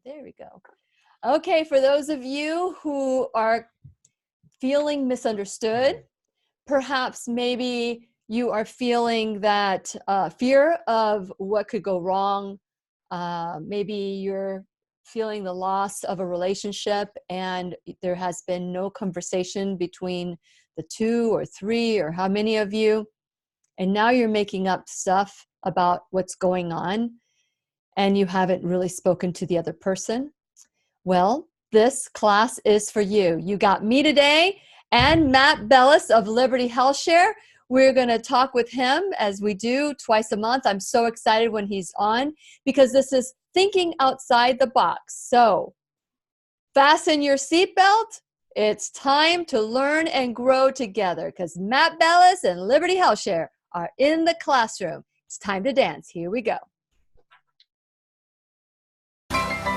There we go. Okay, for those of you who are feeling misunderstood, perhaps maybe you are feeling that fear of what could go wrong. Maybe you're feeling the loss of a relationship and there has been no conversation between the two or three or how many of you. And now you're making up stuff about what's going on and you haven't really spoken to the other person. Well, this class is for you. You got me today and Matt Bellis of Liberty HealthShare. We're going to talk with him as we do twice a month. I'm so excited when he's on because this is thinking outside the box. So fasten your seatbelt. It's time to learn and grow together because Matt Bellis and Liberty HealthShare are in the classroom. It's time to dance. Here we go.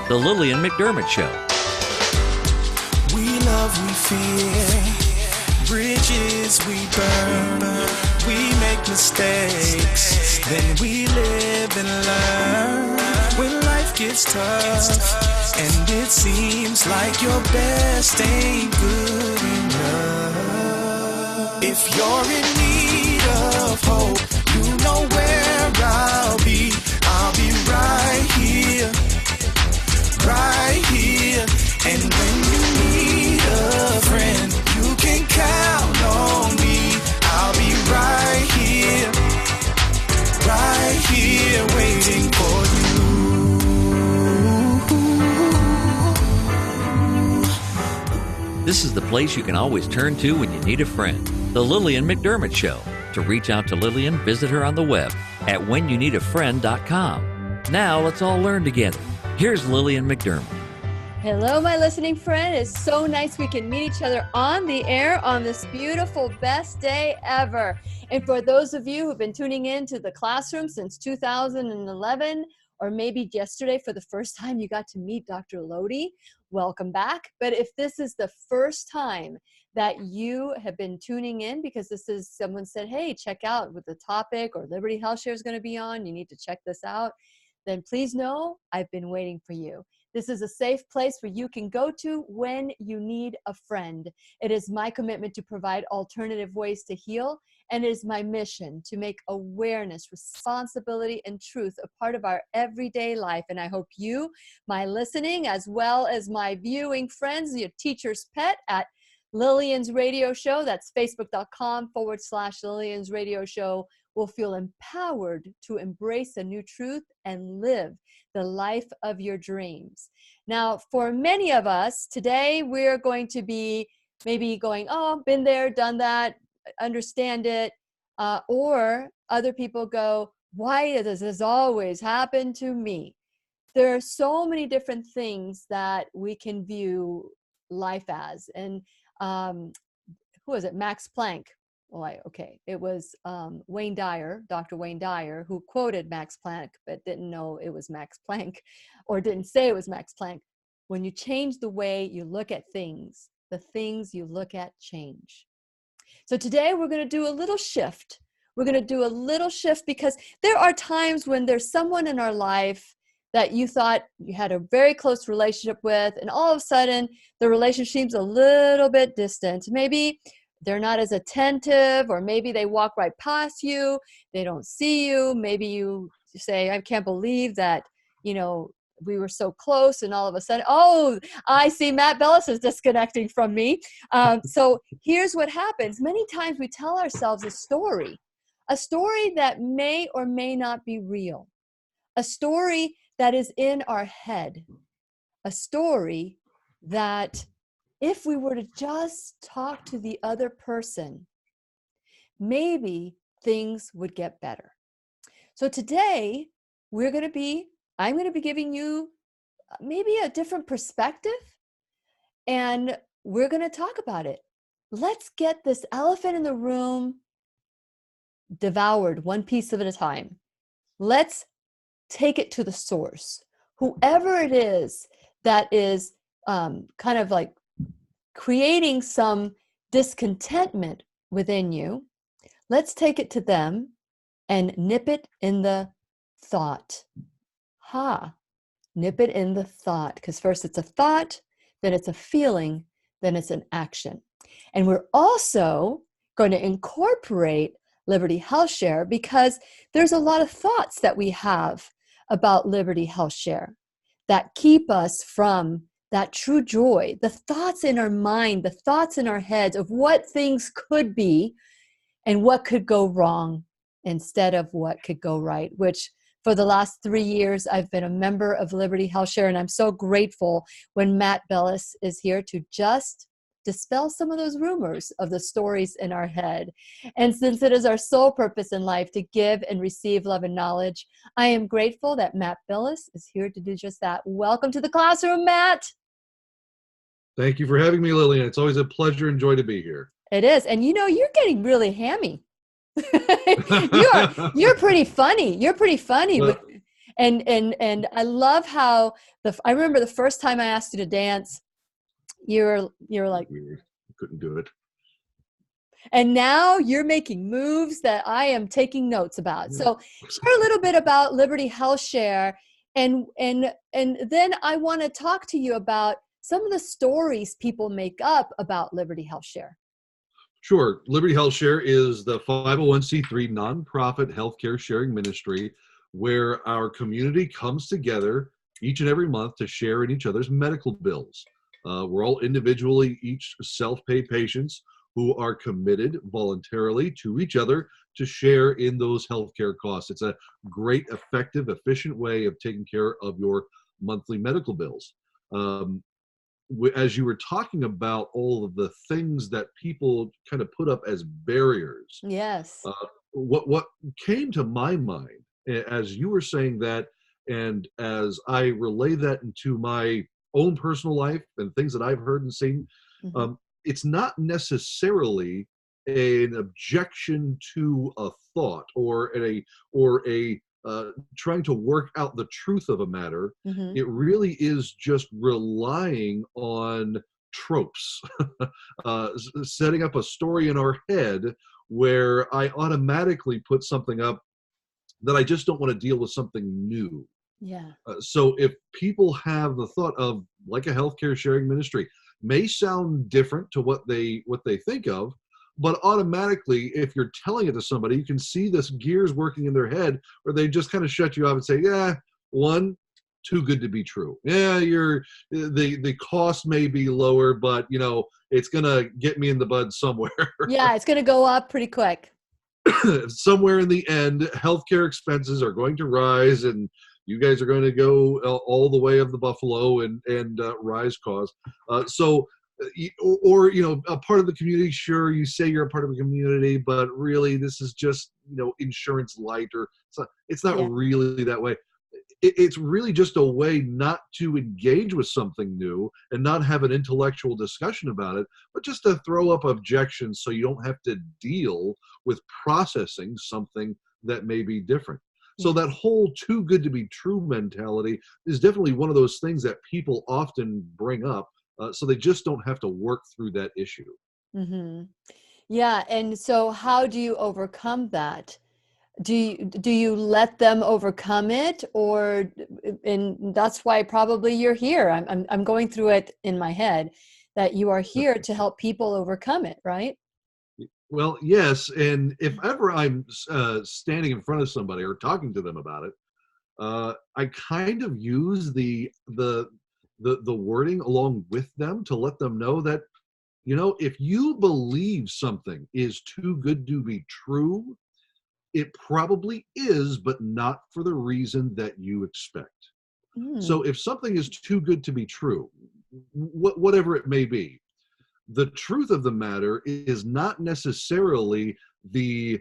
The Lillian McDermott Show. We love, we fear, bridges we burn, we make mistakes, then we live and learn. When life gets tough, and it seems like your best ain't good enough. If you're in need of hope, you know where I'll be right here. Right here, and when you need a friend, you can count on me. I'll be right here, waiting for you. This is the place you can always turn to when you need a friend. The Lillian McDermott Show. To reach out to Lillian, visit her on the web at whenyouneedafriend.com. Now let's all learn together. Here's Lillian McDermott. Hello, my listening friend. It's so nice we can meet each other on the air on this beautiful best day ever. And for those of you who've been tuning in to the classroom since 2011, or maybe yesterday for the first time you got to meet Dr. Lodi, welcome back. But if this is the first time that you have been tuning in because this is someone said, hey, check out what the topic or Liberty HealthShare is going to be on, you need to check this out, then please know I've been waiting for you. This is a safe place where you can go to when you need a friend. It is my commitment to provide alternative ways to heal, and it is my mission to make awareness, responsibility, and truth a part of our everyday life. And I hope you, my listening, as well as my viewing friends, your teacher's pet at Lillian's Radio Show, that's facebook.com/Lillian's Radio Show, will feel empowered to embrace a new truth and live the life of your dreams. Now, for many of us, today we're going to be maybe going, oh, been there, done that, understand it. Or other people go, why does this always happen to me? There are so many different things that we can view life as. And who was it? Max Planck. It was Wayne Dyer, Dr. Wayne Dyer, who quoted Max Planck, but didn't know it was Max Planck, or didn't say it was Max Planck. When you change the way you look at things, the things you look at change. So today we're going to do a little shift. We're going to do a little shift because there are times when there's someone in our life that you thought you had a very close relationship with, and all of a sudden the relationship seems a little bit distant. Maybe they're not as attentive, or maybe they walk right past you, they don't see you. Maybe you say, I can't believe that, we were so close, and all of a sudden, oh, I see Matt Bellis is disconnecting from me. So here's what happens. Many times we tell ourselves a story that may or may not be real, a story that is in our head, a story that if we were to just talk to the other person, maybe things would get better. So today I'm going to be giving you maybe a different perspective, and we're going to talk about it. Let's get this elephant in the room devoured one piece at a time. Let's take it to the source. Whoever it is that is kind of like creating some discontentment within you, let's take it to them and nip it in the thought. Nip it in the thought, because first it's a thought, then it's a feeling, then it's an action. And we're also going to incorporate Liberty HealthShare because there's a lot of thoughts that we have about Liberty HealthShare that keep us from that true joy, the thoughts in our mind, the thoughts in our heads of what things could be and what could go wrong instead of what could go right, which for the last 3 years, I've been a member of Liberty HealthShare, and I'm so grateful when Matt Bellis is here to just dispel some of those rumors of the stories in our head. And since it is our sole purpose in life to give and receive love and knowledge, I am grateful that Matt Bellis is here to do just that. Welcome to the classroom, Matt. Thank you for having me, Lillian. It's always a pleasure and joy to be here. It is. And you know, you're getting really hammy. You're pretty funny. You're pretty funny. And I love how I remember the first time I asked you to dance, you're like, Weird. Couldn't do it. and now you're making moves that I am taking notes about. Yeah. So share a little bit about Liberty HealthShare, and then I want to talk to you about some of the stories people make up about Liberty HealthShare. Sure. Liberty HealthShare is the 501c3 nonprofit healthcare sharing ministry where our community comes together each and every month to share in each other's medical bills. We're all individually, each self-pay patients who are committed voluntarily to each other to share in those healthcare costs. It's a great, effective, efficient way of taking care of your monthly medical bills. As you were talking about all of the things that people kind of put up as barriers, Yes. what came to my mind as you were saying that, and as I relay that into my own personal life and things that I've heard and seen, it's not necessarily an objection to a thought or a trying to work out the truth of a matter. It really is just relying on tropes, setting up a story in our head where I automatically put something up that I just don't want to deal with something new. Yeah. So if people have the thought of, like, a healthcare sharing ministry may sound different to what they think of, but automatically, if you're telling it to somebody, you can see this gears working in their head where they just kind of shut you off and say, yeah, one, too good to be true. Yeah, the cost may be lower, but it's gonna get me in the bud somewhere. Yeah, it's going to go up pretty quick. Somewhere in the end, healthcare expenses are going to rise, and you guys are going to go all the way of the buffalo and rise costs. Or a part of the community. Sure, you say you're a part of the community, but really this is just insurance light, or it's not really that way. It's really just a way not to engage with something new and not have an intellectual discussion about it, but just to throw up objections so you don't have to deal with processing something that may be different. So that whole too good to be true mentality is definitely one of those things that people often bring up, so they just don't have to work through that issue. Yeah, and so how do you overcome that? Do you let them overcome it, and that's why probably you're here. I'm going through it in my head that you are here to help people overcome it, right? Well, yes, and if ever I'm standing in front of somebody or talking to them about it, I kind of use the wording along with them to let them know that, if you believe something is too good to be true, it probably is, but not for the reason that you expect. So if something is too good to be true, whatever it may be, the truth of the matter is not necessarily the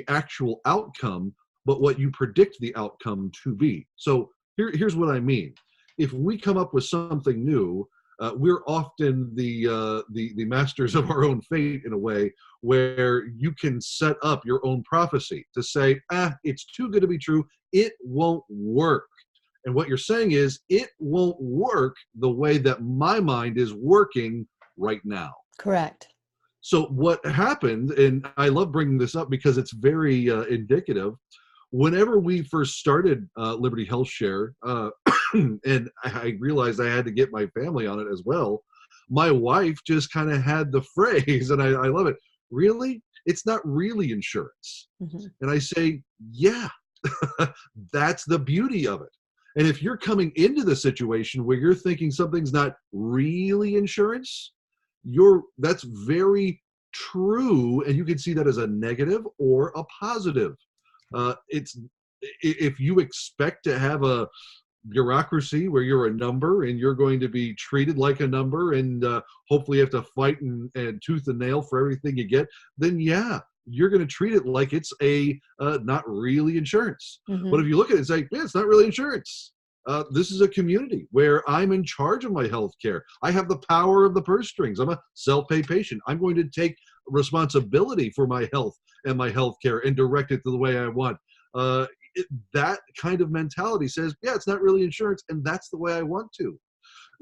actual outcome, but what you predict the outcome to be. So here's what I mean. If we come up with something new, we're often the masters of our own fate in a way, where you can set up your own prophecy to say, it's too good to be true, it won't work. And what you're saying is, it won't work the way that my mind is working right now. Correct. So what happened, and I love bringing this up because it's very indicative, whenever we first started Liberty HealthShare, and I realized I had to get my family on it as well, my wife just kind of had the phrase, and I love it, really? It's not really insurance. Mhm. And I say, yeah, that's the beauty of it. And if you're coming into the situation where you're thinking something's not really insurance, that's very true, and you can see that as a negative or a positive. It's if you expect to have a bureaucracy where you're a number and you're going to be treated like a number, and hopefully you have to fight and tooth and nail for everything you get, then yeah, you're going to treat it like it's a not really insurance. But if Mhm. you look at it and say, yeah, it's not really insurance. This is a community where I'm in charge of my health care. I have the power of the purse strings. I'm a self-pay patient. I'm going to take responsibility for my health and my health care and direct it to the way I want. Uh, that kind of mentality says, yeah, it's not really insurance, and that's the way I want to,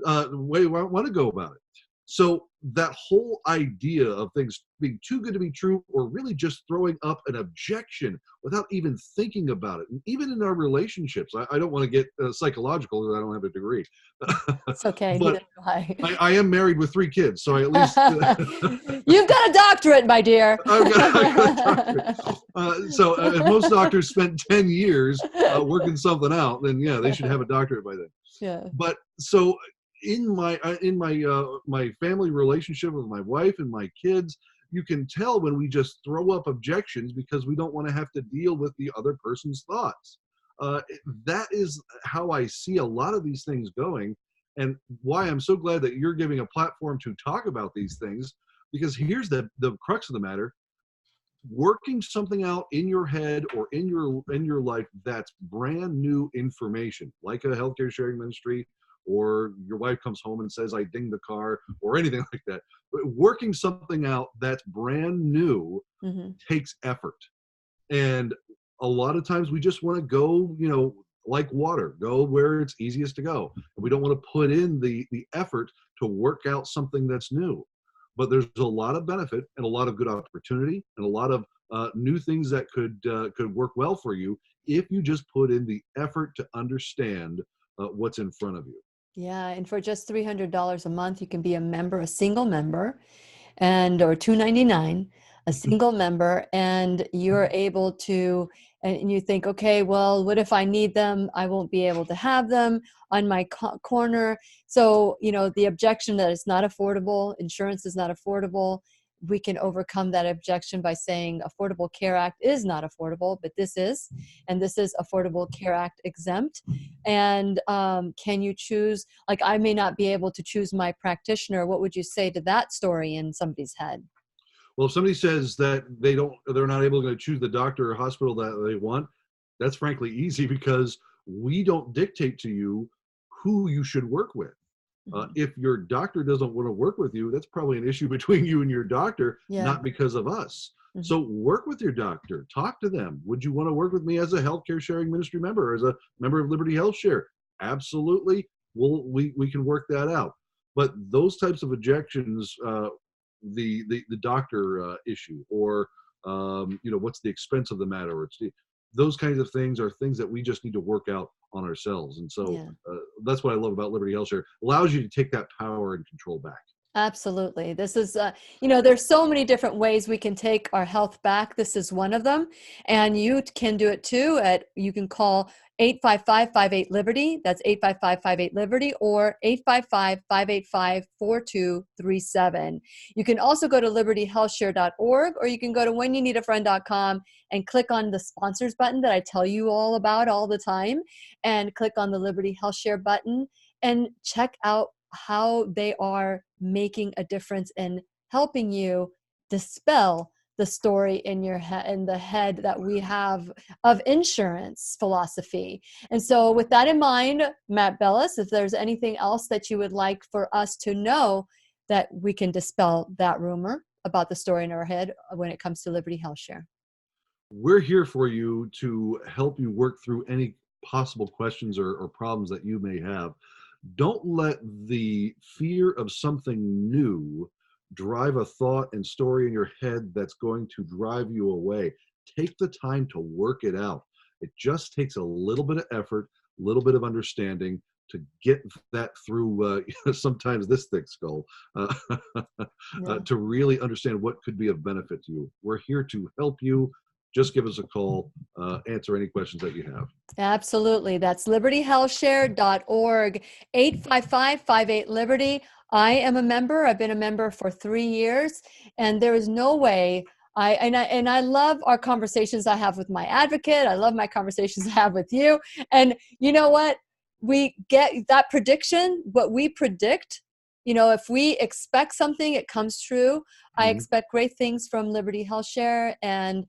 the way I want to go about it. So that whole idea of things being too good to be true, or really just throwing up an objection without even thinking about it, and even in our relationships, I don't want to get psychological because I don't have a degree, It's okay. Neither but do I. I am married with 3 kids, so I at least You've got a doctorate, my dear. I've got a doctorate. If most doctors spent 10 years working something out, then yeah, they should have a doctorate by then. Yeah. But so in my family relationship with my wife and my kids, you can tell when we just throw up objections because we don't want to have to deal with the other person's thoughts. That is how I see a lot of these things going, and why I'm so glad that you're giving a platform to talk about these things. Because here's the crux of the matter: working something out in your head or in your life that's brand new information, like a healthcare sharing ministry, or your wife comes home and says I dinged the car, or anything like that. But working something out that's brand new Mhm. takes effort, and a lot of times we just want to go, like water, go where it's easiest to go, and we don't want to put in the effort to work out something that's new. But there's a lot of benefit and a lot of good opportunity and a lot of new things that could work well for you if you just put in the effort to understand what's in front of you. Yeah, and for just $300 a month, you can be a member, a single member, and or 299, a single member, and you're able to, and you think, okay, well, what if I need them? I won't be able to have them on my corner. So, the objection that it's not affordable, insurance is not affordable, we can overcome that objection by saying Affordable Care Act is not affordable, but this is, and this is Affordable Care Act exempt. And can you choose, like, I may not be able to choose my practitioner. What would you say to that story in somebody's head? Well, if somebody says that they're not able to choose the doctor or hospital that they want, that's frankly easy, because we don't dictate to you who you should work with. Mhm. If your doctor doesn't want to work with you, that's probably an issue between you and your doctor, Yeah. not because of us. Mhm. So work with your doctor, talk to them. Would you want to work with me as a healthcare sharing ministry member, or as a member of Liberty HealthShare? Absolutely. We can work that out. But those types of objections, the doctor issue, or what's the expense of the matter, or those kinds of things are things that we just need to work out on ourselves. And so Yeah. that's what I love about Liberty HealthShare. Allows you to take that power and control back. Absolutely. This is, there's so many different ways we can take our health back. This is one of them. And you can do it too. You can call 855-58-LIBERTY. That's 855-58-LIBERTY, or 855-585-4237. You can also go to libertyhealthshare.org, or you can go to whenyouneedafriend.com and click on the sponsors button that I tell you all about all the time, and click on the Liberty HealthShare button and check out how they are making a difference in helping you dispel the story in your head, in the head that we have of insurance philosophy. And so with that in mind, Matt Bellis, if there's anything else that you would like for us to know, that we can dispel that rumor about the story in our head when it comes to Liberty HealthShare. We're here for you to help you work through any possible questions or problems that you may have. Don't let the fear of something new drive a thought and story in your head that's going to drive you away. Take the time to work it out. It just takes a little bit of effort, a little bit of understanding to get that through sometimes this thick skull, to really understand what could be of benefit to you. We're here to help you. Just give us a call, answer any questions that you have. Absolutely. That's libertyhealthshare.org, 855-58-LIBERTY. I am a member. I've been a member for 3 years, and there is no way I love our conversations I have with my advocate. I love my conversations I have with you. And you know what? We get that prediction, what we predict, if we expect something, it comes true. I expect great things from Liberty HealthShare, and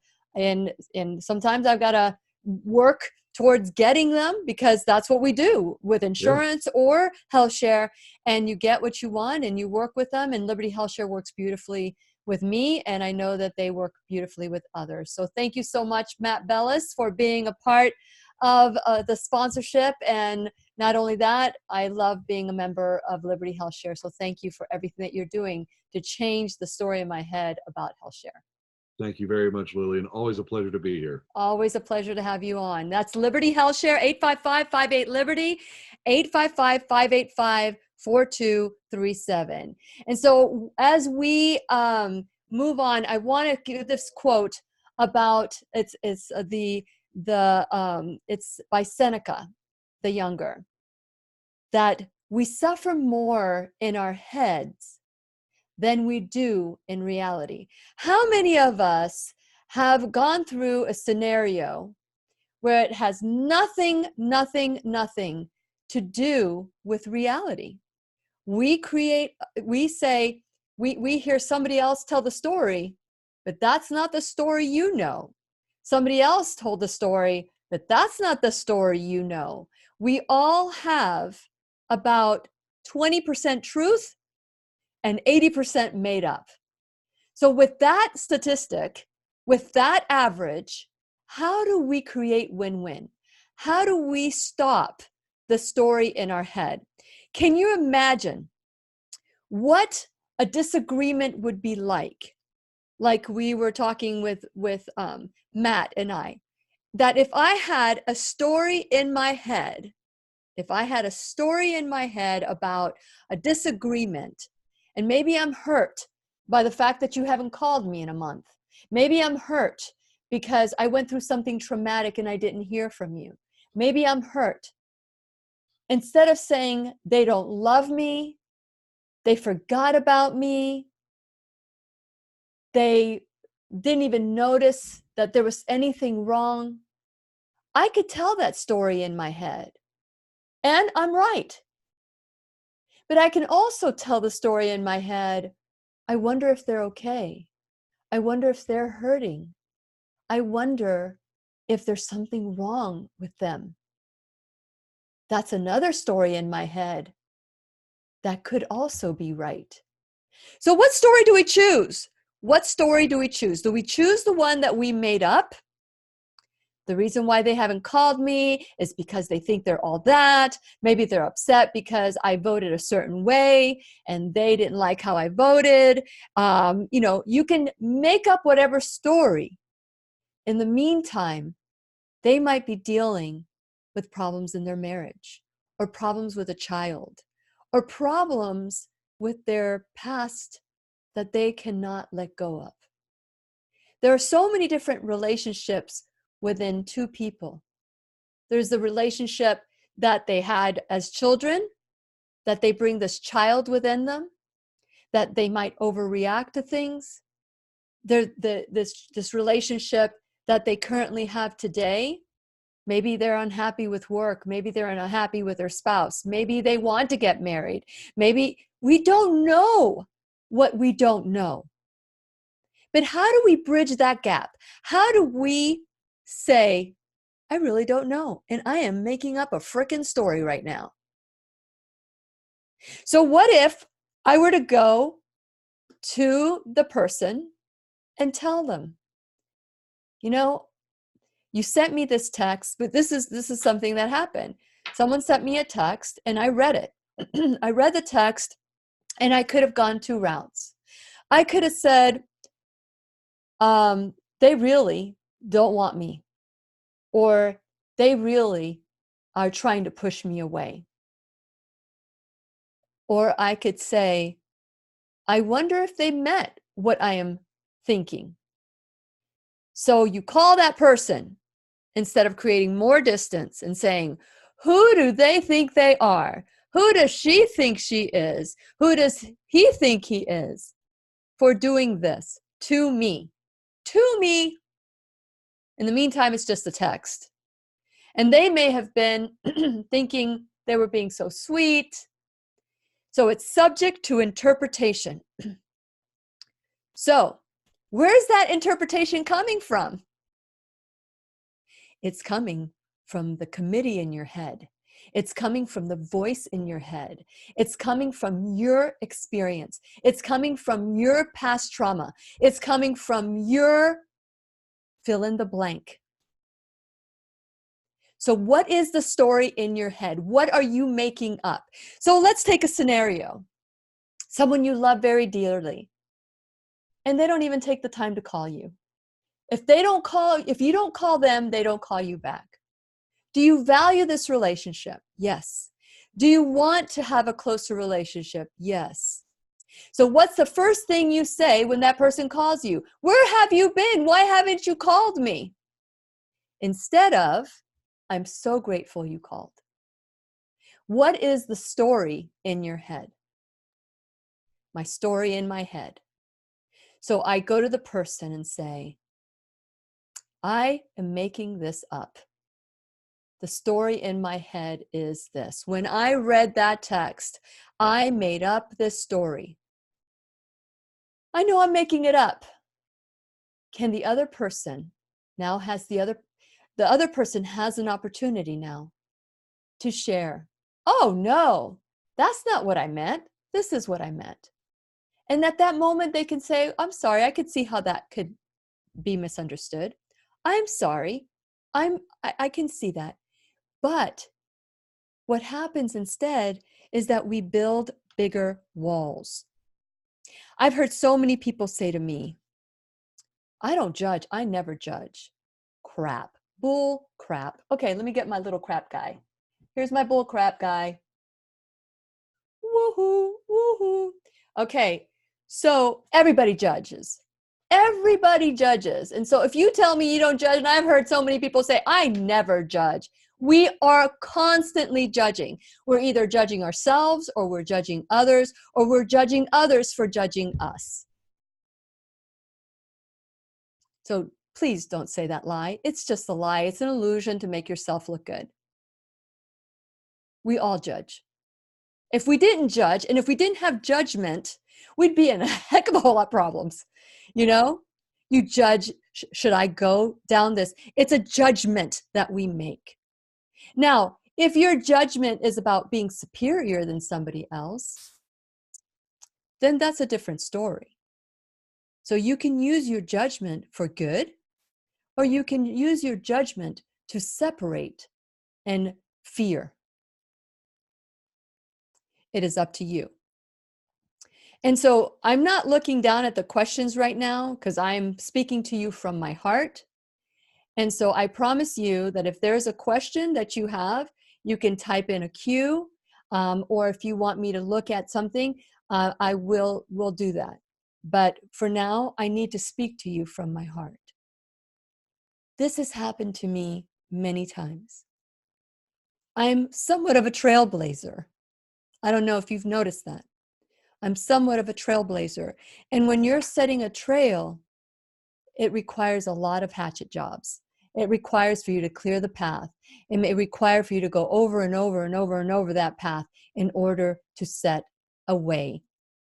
sometimes I've got to work towards getting them, because that's what we do with insurance or HealthShare, and you get what you want and you work with them, and Liberty HealthShare works beautifully with me, and I know that they work beautifully with others. So thank you so much, Matt Bellis, for being a part of the sponsorship. And not only that, I love being a member of Liberty HealthShare. So thank you for everything that you're doing to change the story in my head about HealthShare. Thank you very much, Lillian. Always a pleasure to be here. Always a pleasure to have you on. That's Liberty HealthShare, 855-58-LIBERTY, 855-585-4237. And so as we move on, I want to give this quote about, it's by Seneca the Younger, that we suffer more in our heads than we do in reality. How many of us have gone through a scenario where it has nothing to do with reality? We hear somebody else tell the story, but that's not the story you know. Somebody else told the story, but that's not the story you know. We all have about 20% truth and 80% made up. So with that statistic, with that average, how do we create win-win? How do we stop the story in our head? Can you imagine what a disagreement would be like we were talking with Matt and I, that if I had a story in my head about a disagreement, and maybe I'm hurt by the fact that you haven't called me in a month. Maybe I'm hurt because I went through something traumatic and I didn't hear from you. Maybe I'm hurt. Instead of saying they don't love me, they forgot about me, they didn't even notice that there was anything wrong, I could tell that story in my head. And I'm right. But I can also tell the story in my head, I wonder if they're okay. I wonder if they're hurting. I wonder if there's something wrong with them. That's another story in my head that could also be right. So what story do we choose? What story do we choose? Do we choose the one that we made up? The reason why they haven't called me is because they think they're all that. Maybe they're upset because I voted a certain way and they didn't like how I voted. You can make up whatever story. In the meantime, they might be dealing with problems in their marriage, or problems with a child, or problems with their past that they cannot let go of. There are so many different relationships within two people. There's the relationship that they had as children, that they bring this child within them, that they might overreact to things. This relationship that they currently have today. Maybe they're unhappy with work. Maybe they're unhappy with their spouse. Maybe they want to get married. Maybe we don't know what we don't know. But how do we bridge that gap? How do we say, I really don't know, and I am making up a frickin' story right now? So what if I were to go to the person and tell them, you sent me this text, but this is something that happened. Someone sent me a text and I read it. I read the text and I could have gone two routes. I could have said, they really don't want me. Or they really are trying to push me away. Or I could say, I wonder if they met what I am thinking. So you call that person instead of creating more distance and saying, who do they think they are? Who does she think she is? Who does he think he is for doing this to me? To me. In the meantime, it's just a text. And they may have been thinking they were being so sweet. So it's subject to interpretation. So where's that interpretation coming from? It's coming from the committee in your head. It's coming from the voice in your head. It's coming from your experience. It's coming from your past trauma. It's coming from your fill in the blank. So what is the story in your head? What are you making up? So let's take a scenario. Someone you love very dearly, and they don't even take the time to call you. If you don't call them, they don't call you back. Do you value this relationship? Yes. Do you want to have a closer relationship? Yes. So what's the first thing you say when that person calls you? Where have you been? Why haven't you called me? Instead of, I'm so grateful you called. What is the story in your head? My story in my head. So I go to the person and say, I am making this up. The story in my head is this. When I read that text, I made up this story. I know I'm making it up. Can the other person now the other person has an opportunity now to share. Oh no, that's not what I meant. This is what I meant. And at that moment they can say, I'm sorry, I could see how that could be misunderstood. I'm sorry. I can see that. But what happens instead is that we build bigger walls. I've heard so many people say to me, I don't judge. I never judge. Crap. Bull crap. Okay, let me get my little crap guy. Here's my bull crap guy. Woohoo, woohoo. Okay, so everybody judges. Everybody judges. And so if you tell me you don't judge, and I've heard so many people say, I never judge. We are constantly judging. We're either judging ourselves, or we're judging others, or we're judging others for judging us. So please don't say that lie. It's just a lie. It's an illusion to make yourself look good. We all judge. If we didn't judge, and if we didn't have judgment, we'd be in a heck of a whole lot of problems. You know, you judge, should I go down this? It's a judgment that we make. Now, if your judgment is about being superior than somebody else, then that's a different story. So you can use your judgment for good, or you can use your judgment to separate and fear. It is up to you. And so I'm not looking down at the questions right now because I'm speaking to you from my heart. And so I promise you that if there's a question that you have, you can type in a Q, or if you want me to look at something, I will do that. But for now, I need to speak to you from my heart. This has happened to me many times. I'm somewhat of a trailblazer. I don't know if you've noticed that. I'm somewhat of a trailblazer. And when you're setting a trail, it requires a lot of hatchet jobs. It requires for you to clear the path. It may require for you to go over and over and over and over that path in order to set a way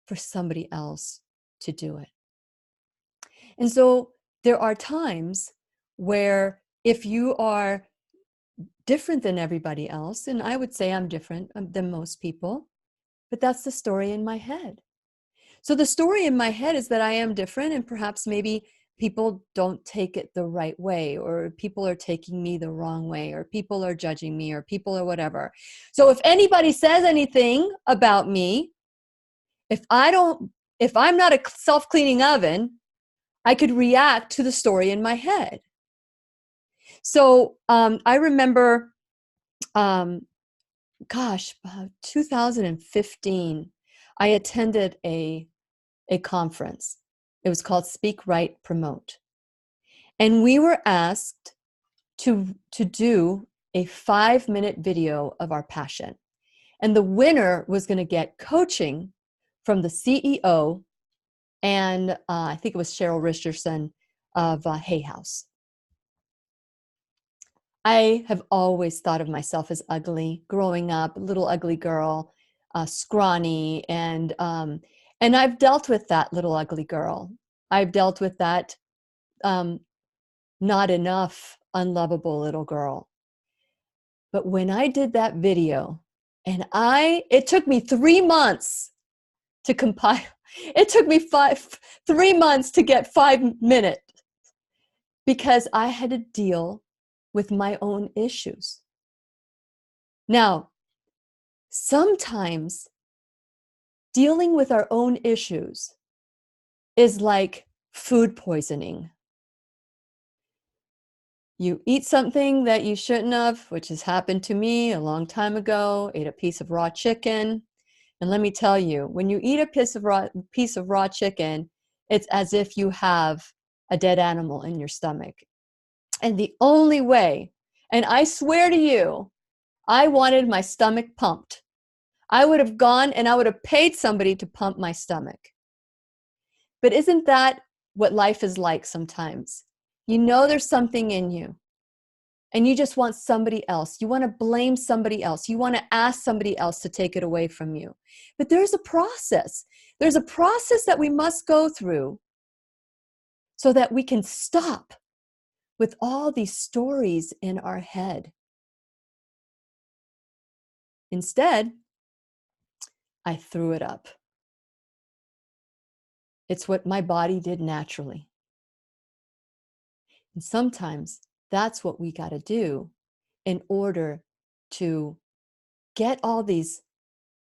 for somebody else to do it. And so there are times where if you are different than everybody else, and I would say I'm different than most people, but that's the story in my head. So the story in my head is that I am different, and perhaps maybe people don't take it the right way, or people are taking me the wrong way, or people are judging me, or people are whatever. So if anybody says anything about me, if I'm not a self-cleaning oven, I could react to the story in my head. So I remember, 2015, I attended a conference. It was called Speak, Write, Promote. And we were asked to do a 5-minute video of our passion. And the winner was going to get coaching from the CEO and I think it was Cheryl Richardson of Hay House. I have always thought of myself as ugly growing up, little ugly girl, scrawny, and I've dealt with that little ugly girl. I've dealt with that not enough, unlovable little girl. But when I did that video, and it took me 3 months to compile. It took me 3 months to get 5 minutes because I had to deal with my own issues. Now, sometimes dealing with our own issues is like food poisoning. You eat something that you shouldn't have, which has happened to me a long time ago, ate a piece of raw chicken. And let me tell you, when you eat a piece of raw chicken, it's as if you have a dead animal in your stomach. And the only way, and I swear to you, I wanted my stomach pumped. I would have gone and I would have paid somebody to pump my stomach. But isn't that what life is like sometimes? You know there's something in you, and you just want somebody else. You want to blame somebody else. You want to ask somebody else to take it away from you. But there's a process. There's a process that we must go through so that we can stop with all these stories in our head. Instead, I threw it up. It's what my body did naturally. And sometimes that's what we got to do in order to get all these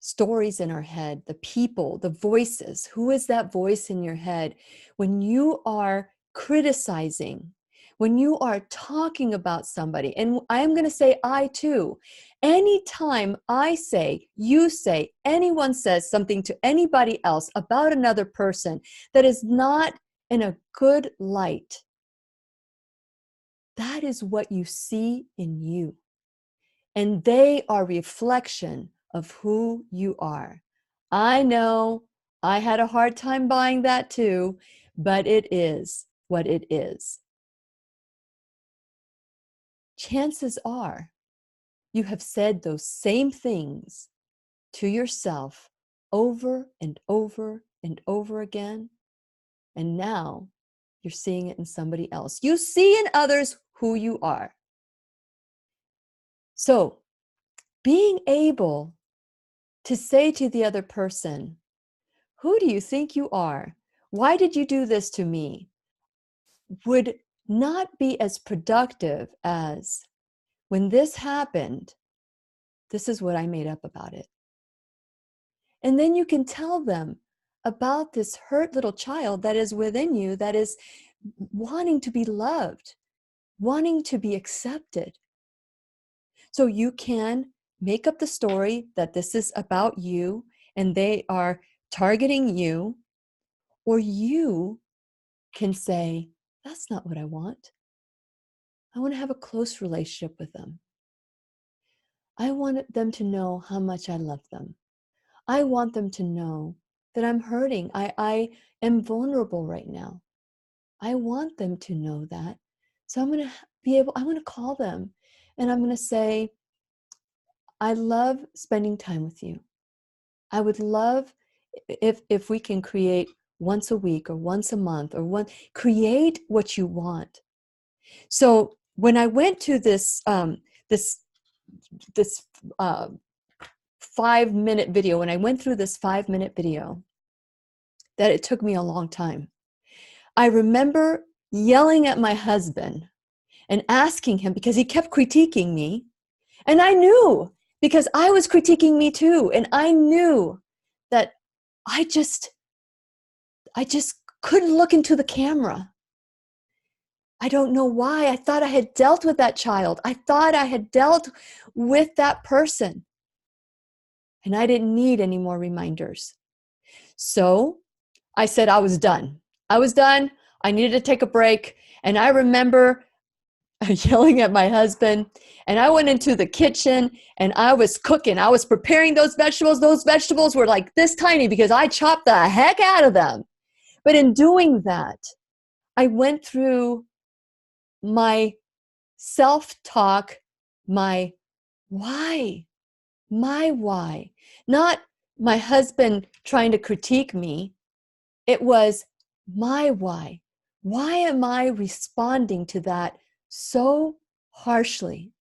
stories in our head, the people, the voices. Who is that voice in your head when you are criticizing, when you are talking about somebody? And I'm going to say I too. Anytime I say, you say, anyone says something to anybody else about another person that is not in a good light, that is what you see in you. And they are reflection of who you are. I know I had a hard time buying that too, but it is what it is. Chances are you have said those same things to yourself over and over and over again, and now you're seeing it in somebody else. You see in others who you are. So, being able to say to the other person, who do you think you are? Why did you do this to me? Would not be as productive as, when this happened, this is what I made up about it. And then you can tell them about this hurt little child that is within you, that is wanting to be loved, wanting to be accepted. So you can make up the story that this is about you and they are targeting you, or you can say, that's not what I want. I want to have a close relationship with them. I want them to know how much I love them. I want them to know that I'm hurting. I am vulnerable right now. I want them to know that. So I'm going to I want to call them and I'm going to say, I love spending time with you. I would love if we can create once a week or once a month or create what you want. So when I went to this 5-minute video, when I went through this 5-minute video, that it took me a long time. I remember yelling at my husband and asking him, because he kept critiquing me, and I knew, because I was critiquing me too, and I knew that I just couldn't look into the camera. I don't know why. I thought I had dealt with that child. I thought I had dealt with that person. And I didn't need any more reminders. So I said I was done. I was done. I needed to take a break. And I remember yelling at my husband, and I went into the kitchen and I was cooking. I was preparing those vegetables. Those vegetables were like this tiny because I chopped the heck out of them. But in doing that, I went through my self-talk, my why, not my husband trying to critique me. It was my why. Why am I responding to that so harshly?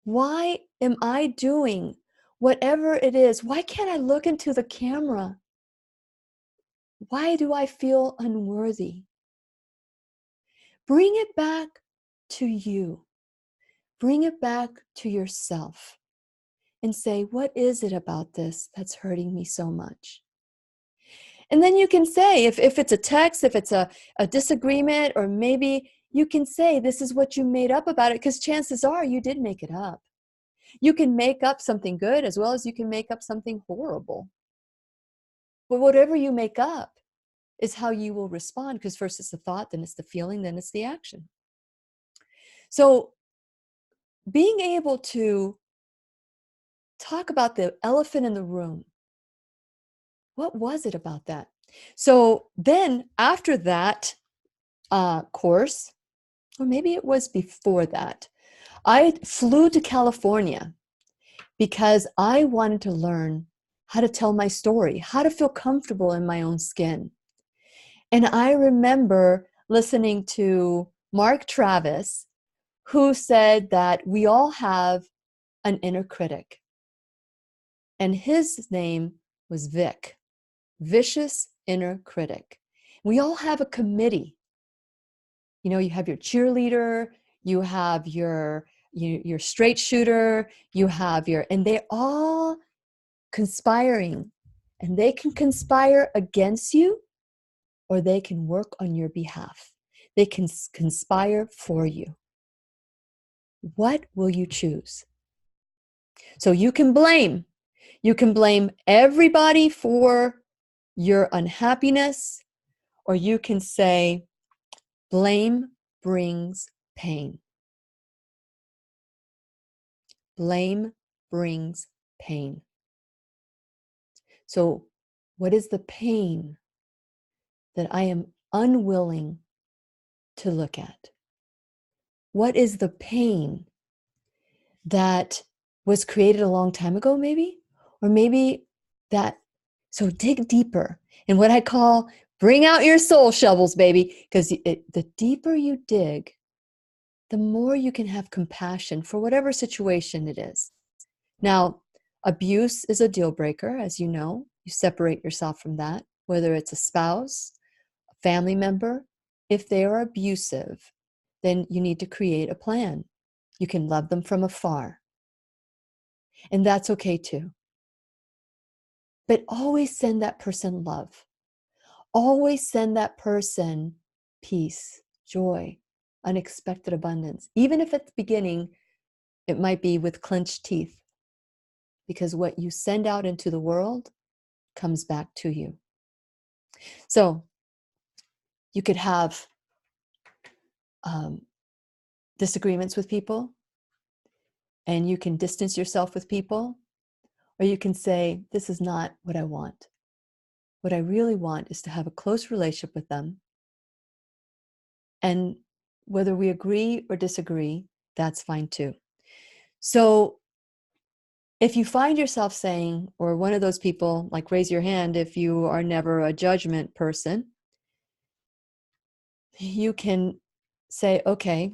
Why am I doing whatever it is? Why can't I look into the camera? Why do I feel unworthy? Bring it back to you. Bring it back to yourself and say, what is it about this that's hurting me so much? And then you can say, if it's a text, if it's a disagreement, or maybe you can say, this is what you made up about it, because chances are you did make it up. You can make up something good as well as you can make up something horrible. But whatever you make up is how you will respond, because first it's the thought, then it's the feeling, then it's the action. So being able to talk about the elephant in the room. What was it about that? So then after that course, or maybe it was before that, I flew to California because I wanted to learn how to tell my story, how to feel comfortable in my own skin. And I remember listening to Mark Travis, who said that we all have an inner critic. And his name was Vic, vicious inner critic. We all have a committee. You know, you have your cheerleader, you have your straight shooter, you have and they're all conspiring. And they can conspire against you, or they can work on your behalf. They can conspire for you. What will you choose? So you can blame. You can blame everybody for your unhappiness, or you can say, blame brings pain. Blame brings pain. So what is the pain that I am unwilling to look at? What is the pain that was created a long time ago, maybe? Or maybe that, so dig deeper. And what I call, bring out your soul shovels, baby, because the deeper you dig, the more you can have compassion for whatever situation it is. Now, abuse is a deal breaker, as you know. You separate yourself from that, whether it's a spouse, a family member. If they are abusive, then you need to create a plan. You can love them from afar. And that's okay too. But always send that person love. Always send that person peace, joy, unexpected abundance. Even if at the beginning, it might be with clenched teeth. Because what you send out into the world comes back to you. So you could have disagreements with people, and you can distance yourself with people, or you can say, this is not what I want. What I really want is to have a close relationship with them. And whether we agree or disagree, that's fine too. So if you find yourself saying, or one of those people, like raise your hand if you are never a judgment person, you can say, okay,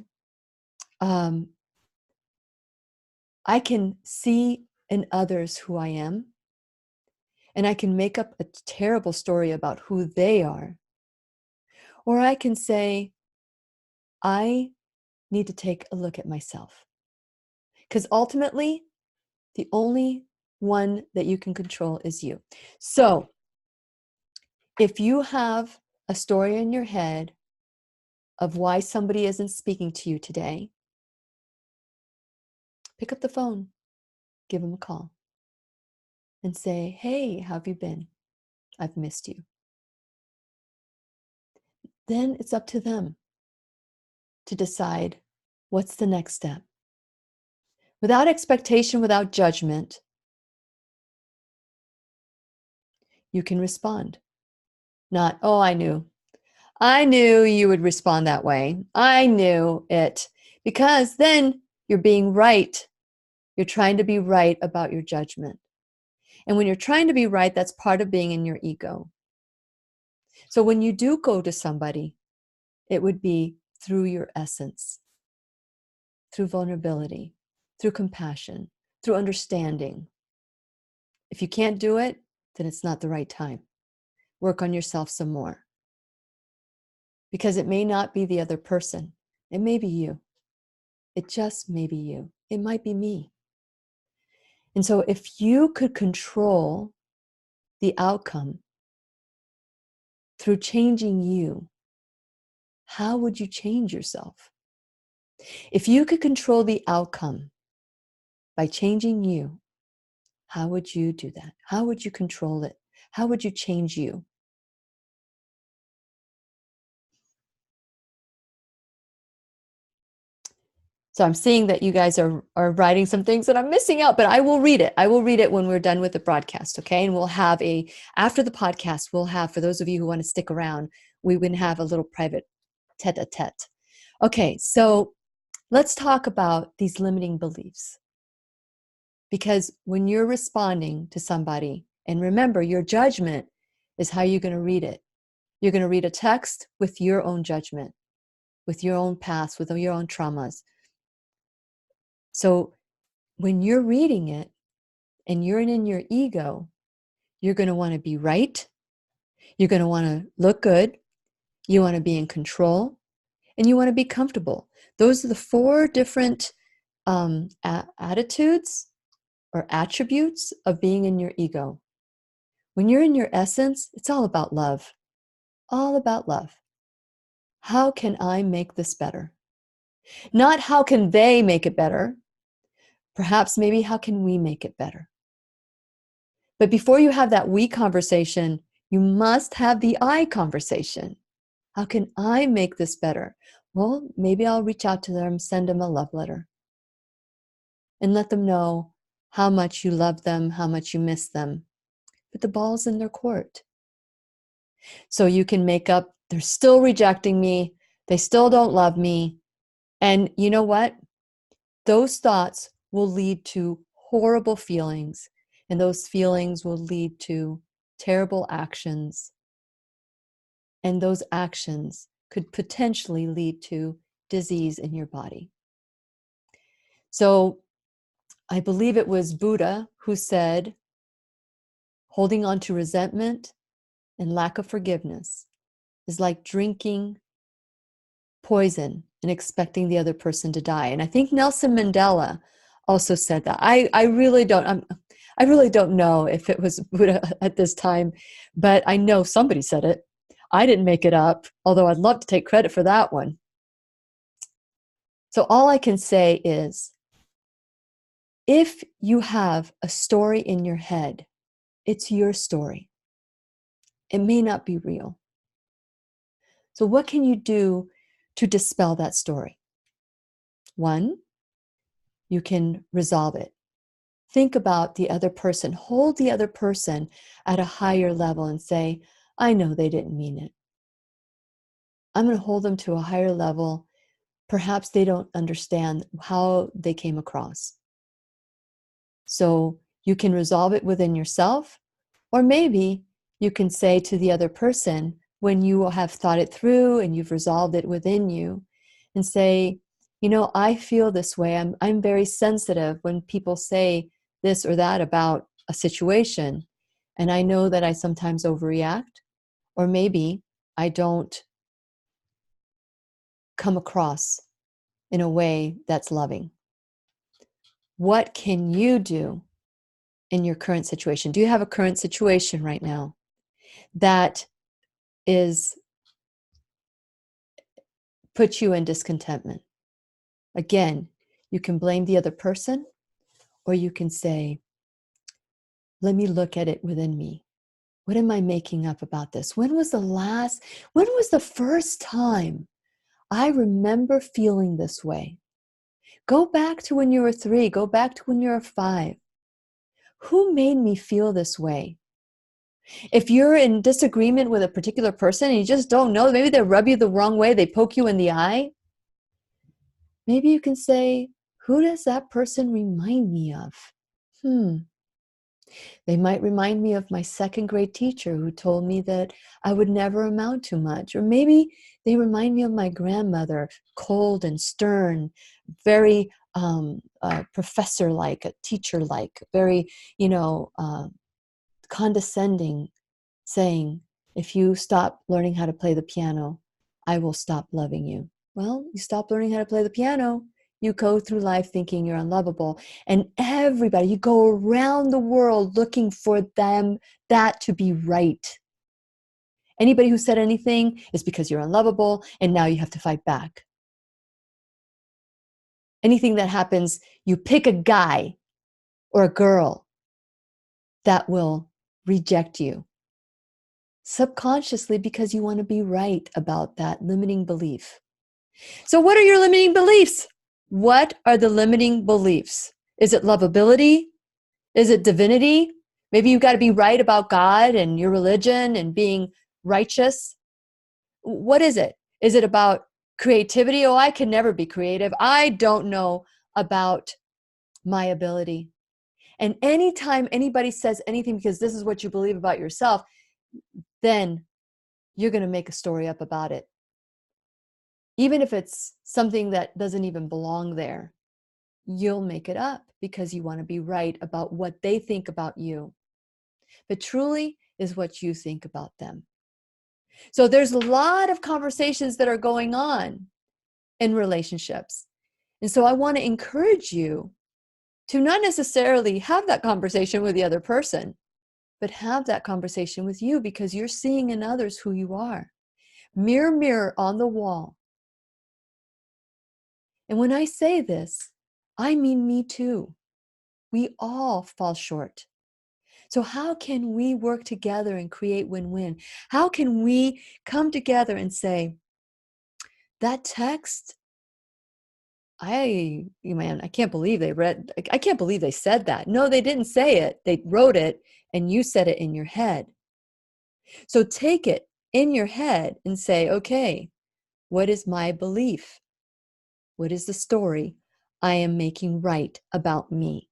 I can see in others who I am, and I can make up a terrible story about who they are. Or I can say, I need to take a look at myself. Because ultimately, the only one that you can control is you. So if you have a story in your head of why somebody isn't speaking to you today, pick up the phone, give them a call, and say, hey, how have you been? I've missed you. Then it's up to them to decide what's the next step. Without expectation, without judgment, you can respond. Not, oh, I knew you would respond that way. I knew it. Because then you're being right. You're trying to be right about your judgment. And when you're trying to be right, that's part of being in your ego. So when you do go to somebody, it would be through your essence, through vulnerability, through compassion, through understanding. If you can't do it, then it's not the right time. Work on yourself some more. Because it may not be the other person. It may be you. It just may be you. It might be me. And so if you could control the outcome through changing you, how would you change yourself? If you could control the outcome by changing you, how would you do that? How would you control it? How would you change you? So I'm seeing that you guys are writing some things that I'm missing out, but I will read it. I will read it when we're done with the broadcast, okay? And we'll have after the podcast, we'll have, for those of you who want to stick around, we would have a little private tete-a-tete. Okay, so let's talk about these limiting beliefs. Because when you're responding to somebody, and remember, your judgment is how you're going to read it. You're going to read a text with your own judgment, with your own past, with your own traumas. So when you're reading it and you're in your ego, you're going to want to be right. You're going to want to look good. You want to be in control, and you want to be comfortable. Those are the 4 different attitudes or attributes of being in your ego. When you're in your essence, it's all about love. All about love. How can I make this better? Not how can they make it better? Perhaps maybe how can we make it better? But before you have that we conversation, you must have the I conversation. How can I make this better? Well, maybe I'll reach out to them, send them a love letter, and let them know how much you love them, how much you miss them. But the ball's in their court. So you can make up, they're still rejecting me, they still don't love me. And you know what? Those thoughts will lead to horrible feelings, and those feelings will lead to terrible actions. And those actions could potentially lead to disease in your body. So I believe it was Buddha who said, holding on to resentment and lack of forgiveness is like drinking poison and expecting the other person to die. And I think Nelson Mandela also said that. I really don't know if it was Buddha at this time, but I know somebody said it. I didn't make it up, although I'd love to take credit for that one. So all I can say is, if you have a story in your head, it's your story. It may not be real. So what can you do to dispel that story? 1, you can resolve it. Think about the other person. Hold the other person at a higher level and say, I know they didn't mean it. I'm going to hold them to a higher level. Perhaps they don't understand how they came across. So you can resolve it within yourself, or maybe you can say to the other person, when you have thought it through and you've resolved it within you, and say, I feel this way. I'm very sensitive when people say this or that about a situation. And I know that I sometimes overreact, or maybe I don't come across in a way that's loving. What can you do in your current situation? Do you have a current situation right now that is puts you in discontentment. Again, you can blame the other person, or you can say, let me look at it within me. What am I making up about this? When was the first time I remember feeling this way? Go back to when you were 3, go back to when you were 5. Who made me feel this way? If you're in disagreement with a particular person and you just don't know, maybe they rub you the wrong way, they poke you in the eye, maybe you can say, who does that person remind me of? They might remind me of my 2nd grade teacher who told me that I would never amount to much. Or maybe they remind me of my grandmother, cold and stern, very professor-like, a teacher-like, very, condescending, saying, if you stop learning how to play the piano, I will stop loving you. Well, you stop learning how to play the piano, you go through life thinking you're unlovable. And everybody, you go around the world looking for that to be right. Anybody who said anything is because you're unlovable, and now you have to fight back. Anything that happens, you pick a guy or a girl that will reject you subconsciously because you want to be right about that limiting belief. So what are your limiting beliefs? What are the limiting beliefs? Is it lovability? Is it divinity? Maybe you've got to be right about God and your religion and being righteous. What is it? Is it about creativity? Oh, I can never be creative. I don't know about my ability. And anytime anybody says anything because this is what you believe about yourself, then you're going to make a story up about it. Even if it's something that doesn't even belong there, you'll make it up because you want to be right about what they think about you. But truly is what you think about them. So there's a lot of conversations that are going on in relationships. And so I want to encourage you to not necessarily have that conversation with the other person, but have that conversation with you because you're seeing in others who you are. Mirror, mirror on the wall. And when I say this, I mean me too. We all fall short. So how can we work together and create win-win? How can we come together and say, that text, I can't believe I can't believe they said that. No, they didn't say it. They wrote it and you said it in your head. So take it in your head and say, okay, what is my belief? What is the story I am making right about me?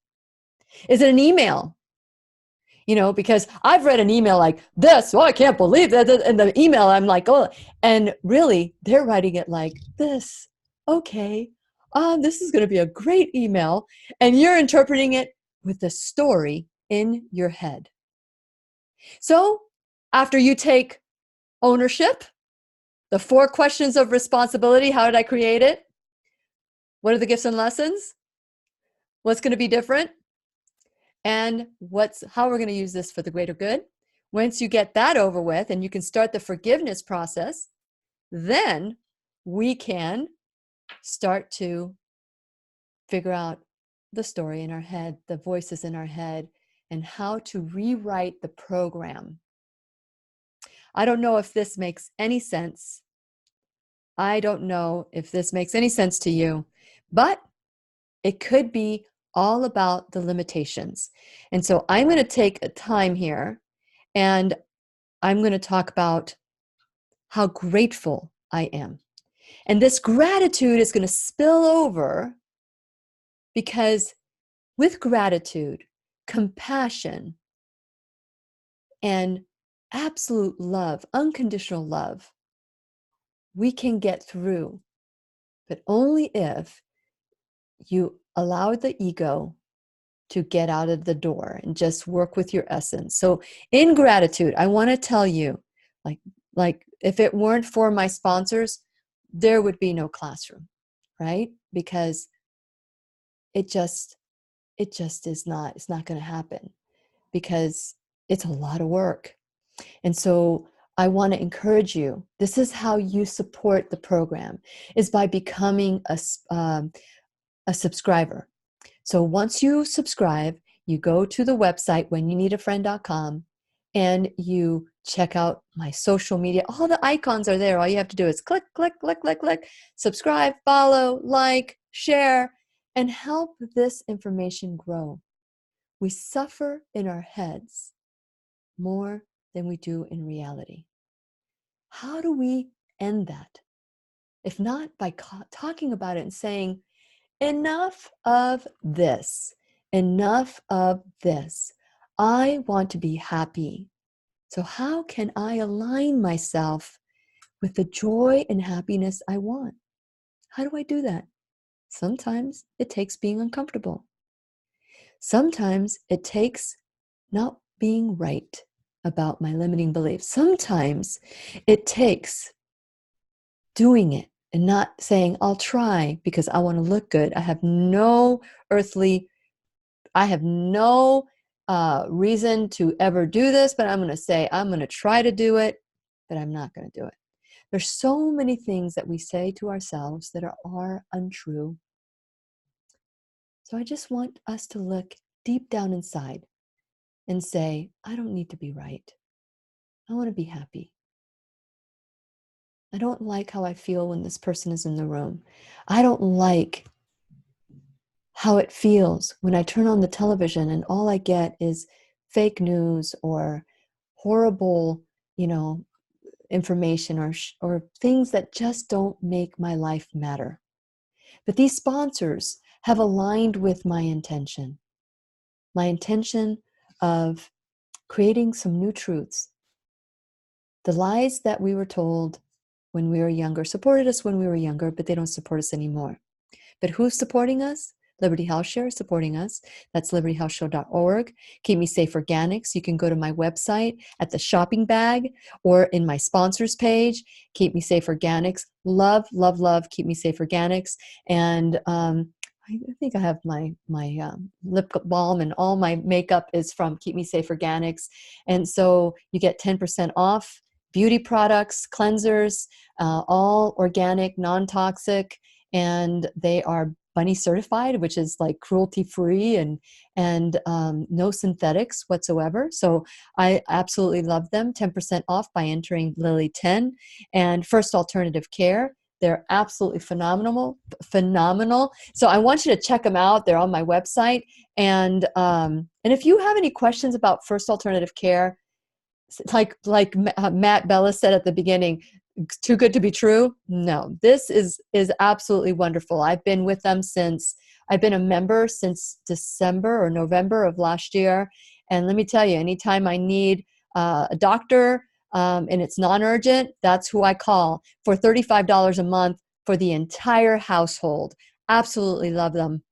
Is it an email? Because I've read an email like this, oh, I can't believe that. And the email, I'm like, oh, and really they're writing it like this. Okay, this is going to be a great email. And you're interpreting it with the story in your head. So after you take ownership, the 4 questions of responsibility, how did I create it? What are the gifts and lessons? What's going to be different? And how we're going to use this for the greater good. Once you get that over with and you can start the forgiveness process, then we can start to figure out the story in our head, the voices in our head, and how to rewrite the program. I don't know if this makes any sense. I don't know if this makes any sense to you, but it could be all about the limitations. And so I'm going to take a time here and I'm going to talk about how grateful I am. And this gratitude is going to spill over because with gratitude, compassion, and absolute love, unconditional love, we can get through, but only if you allow the ego to get out of the door and just work with your essence. So in gratitude, I want to tell you, like if it weren't for my sponsors, there would be no classroom, right? Because it just is not, it's not going to happen because it's a lot of work. And so I want to encourage you. This is how you support the program, is by becoming a subscriber. So once you subscribe, you go to the website whenyouneedafriend.com and you check out my social media. All the icons are there. All you have to do is click, click, click, click, click, subscribe, follow, like, share, and help this information grow. We suffer in our heads more than we do in reality. How do we end that? If not by talking about it and saying, enough of this, enough of this. I want to be happy. So how can I align myself with the joy and happiness I want? How do I do that? Sometimes it takes being uncomfortable. Sometimes it takes not being right about my limiting beliefs. Sometimes it takes doing it and not saying, I'll try because I want to look good. I have no reason to ever do this, but I'm going to say, I'm going to try to do it, but I'm not going to do it. There's so many things that we say to ourselves that are untrue. So I just want us to look deep down inside and say, I don't need to be right. I want to be happy. I don't like how I feel when this person is in the room. I don't like how it feels when I turn on the television and all I get is fake news or horrible, information or things that just don't make my life matter. But these sponsors have aligned with my intention of creating some new truths. The lies that we were told when we were younger supported us when we were younger, but they don't support us anymore. But who's supporting us? Liberty HealthShare is supporting us. That's libertyhealthshow.org. Keep Me Safe Organics. You can go to my website at the shopping bag or in my sponsors page. Keep Me Safe Organics. Love, love, love Keep Me Safe Organics. And I think I have my lip balm and all my makeup is from Keep Me Safe Organics. And so you get 10% off beauty products, cleansers, all organic, non-toxic, and they are bunny certified, which is like cruelty free and no synthetics whatsoever. So I absolutely love them. 10% off by entering Lily 10. And First Alternative Care, they're absolutely phenomenal. So I want you to check them out. They're on my website. And if you have any questions about First Alternative Care, like Matt Bellis said at the beginning, too good to be true? No, this is absolutely wonderful. I've been with them I've been a member since December or November of last year. And let me tell you, anytime I need a doctor and it's non-urgent, that's who I call for $35 a month for the entire household. Absolutely love them.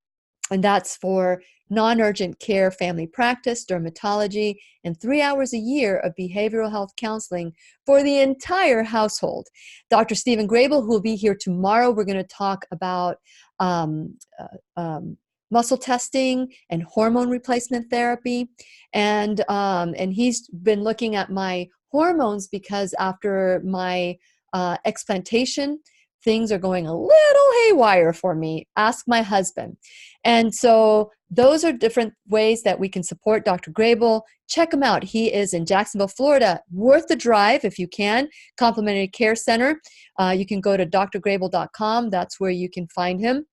And that's for non-urgent care, family practice, dermatology, and 3 hours a year of behavioral health counseling for the entire household. Dr. Stephen Grable, who will be here tomorrow, we're going to talk about muscle testing and hormone replacement thaRapy. And he's been looking at my hormones because after my explantation, things are going a little haywire for me. Ask my husband. And so those are different ways that we can support Dr. Grable. Check him out. He is in Jacksonville, Florida. Worth the drive if you can. Complimentary Care Center. You can go to drgrable.com. That's where you can find him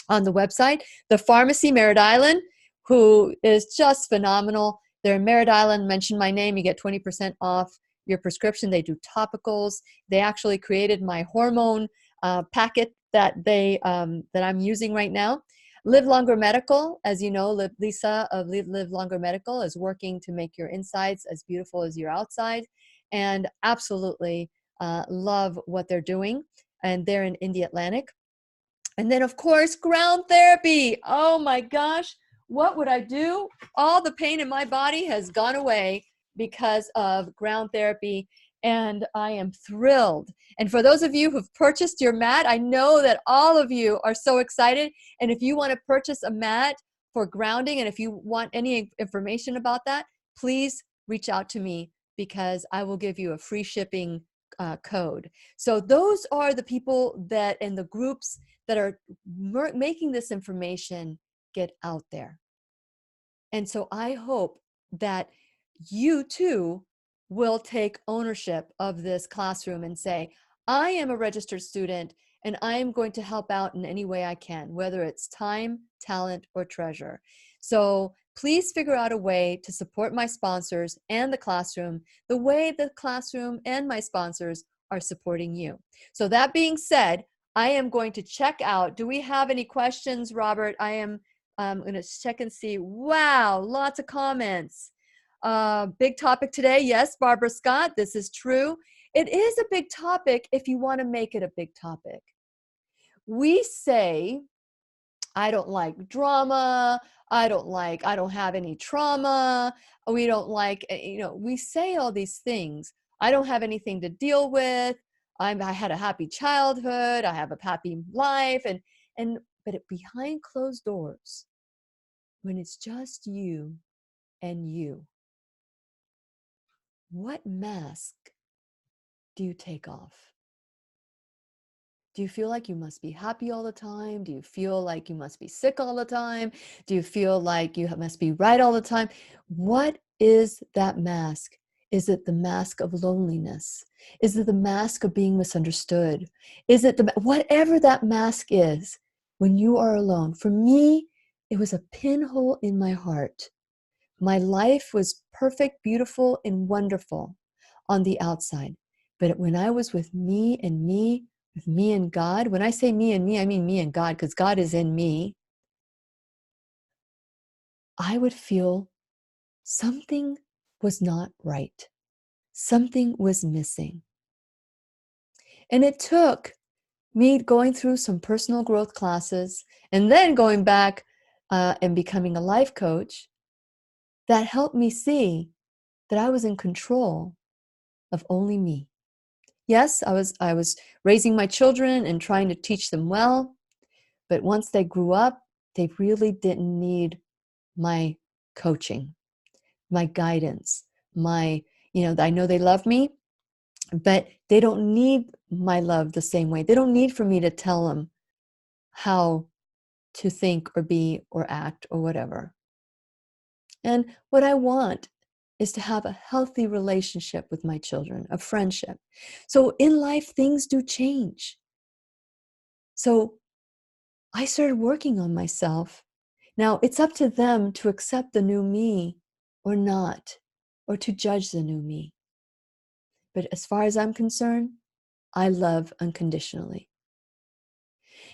on the website. The Pharmacy Merritt Island, who is just phenomenal. They're in Merritt Island. Mention my name. You get 20% off your prescription. They do topicals. They actually created my hormone packet that I'm using right now. Live Longer Medical, as you know, Lisa of Live Longer Medical is working to make your insides as beautiful as your outside, and absolutely love what they're doing. And they're in Indy Atlantic. And then, of course, ground therapy. Oh my gosh, what would I do? All the pain in my body has gone away because of ground therapy. And I am thrilled. And for those of you who've purchased your mat, I know that all of you are so excited. And if you want to purchase a mat for grounding, and if you want any information about that, please reach out to me because I will give you a free shipping code. So those are the people that and the groups that are making this information get out there. And so I hope that you too will take ownership of this classroom and say, I am a registered student and I am going to help out in any way I can, whether it's time, talent, or treasure. So please figure out a way to support my sponsors and the classroom the way the classroom and my sponsors are supporting you. So that being said, I am going to check out. Do we have any questions, Robert? I'm going to check and see. Wow, lots of comments. Big topic today. Yes, Barbara Scott, this is true. It is a big topic if you want to make it a big topic. We say, I don't like drama. I don't have any trauma. We don't like, we say all these things. I don't have anything to deal with. I had a happy childhood. I have a happy life. But behind closed doors, when it's just you and you, what mask do you take off? Do you feel like you must be happy all the time? Do you feel like you must be sick all the time? Do you feel like you must be right all the time? What is that mask? Is it the mask of loneliness? Is it the mask of being misunderstood? Is it whatever that mask is when you are alone? For me, it was a pinhole in my heart. My life was perfect, beautiful, and wonderful on the outside. But when I was with me and God, when I say me and me, I mean me and God, because God is in me, I would feel something was not right. Something was missing. And it took me going through some personal growth classes and then going back and becoming a life coach that helped me see that I was in control of only me. Yes, I was raising my children and trying to teach them well, but once they grew up, they really didn't need my coaching, my guidance, I know they love me, but they don't need my love the same way. They don't need for me to tell them how to think or be or act or whatever. And what I want is to have a healthy relationship with my children, a friendship. So in life, things do change. So I started working on myself. Now it's up to them to accept the new me or not, or to judge the new me. But as far as I'm concerned, I love unconditionally.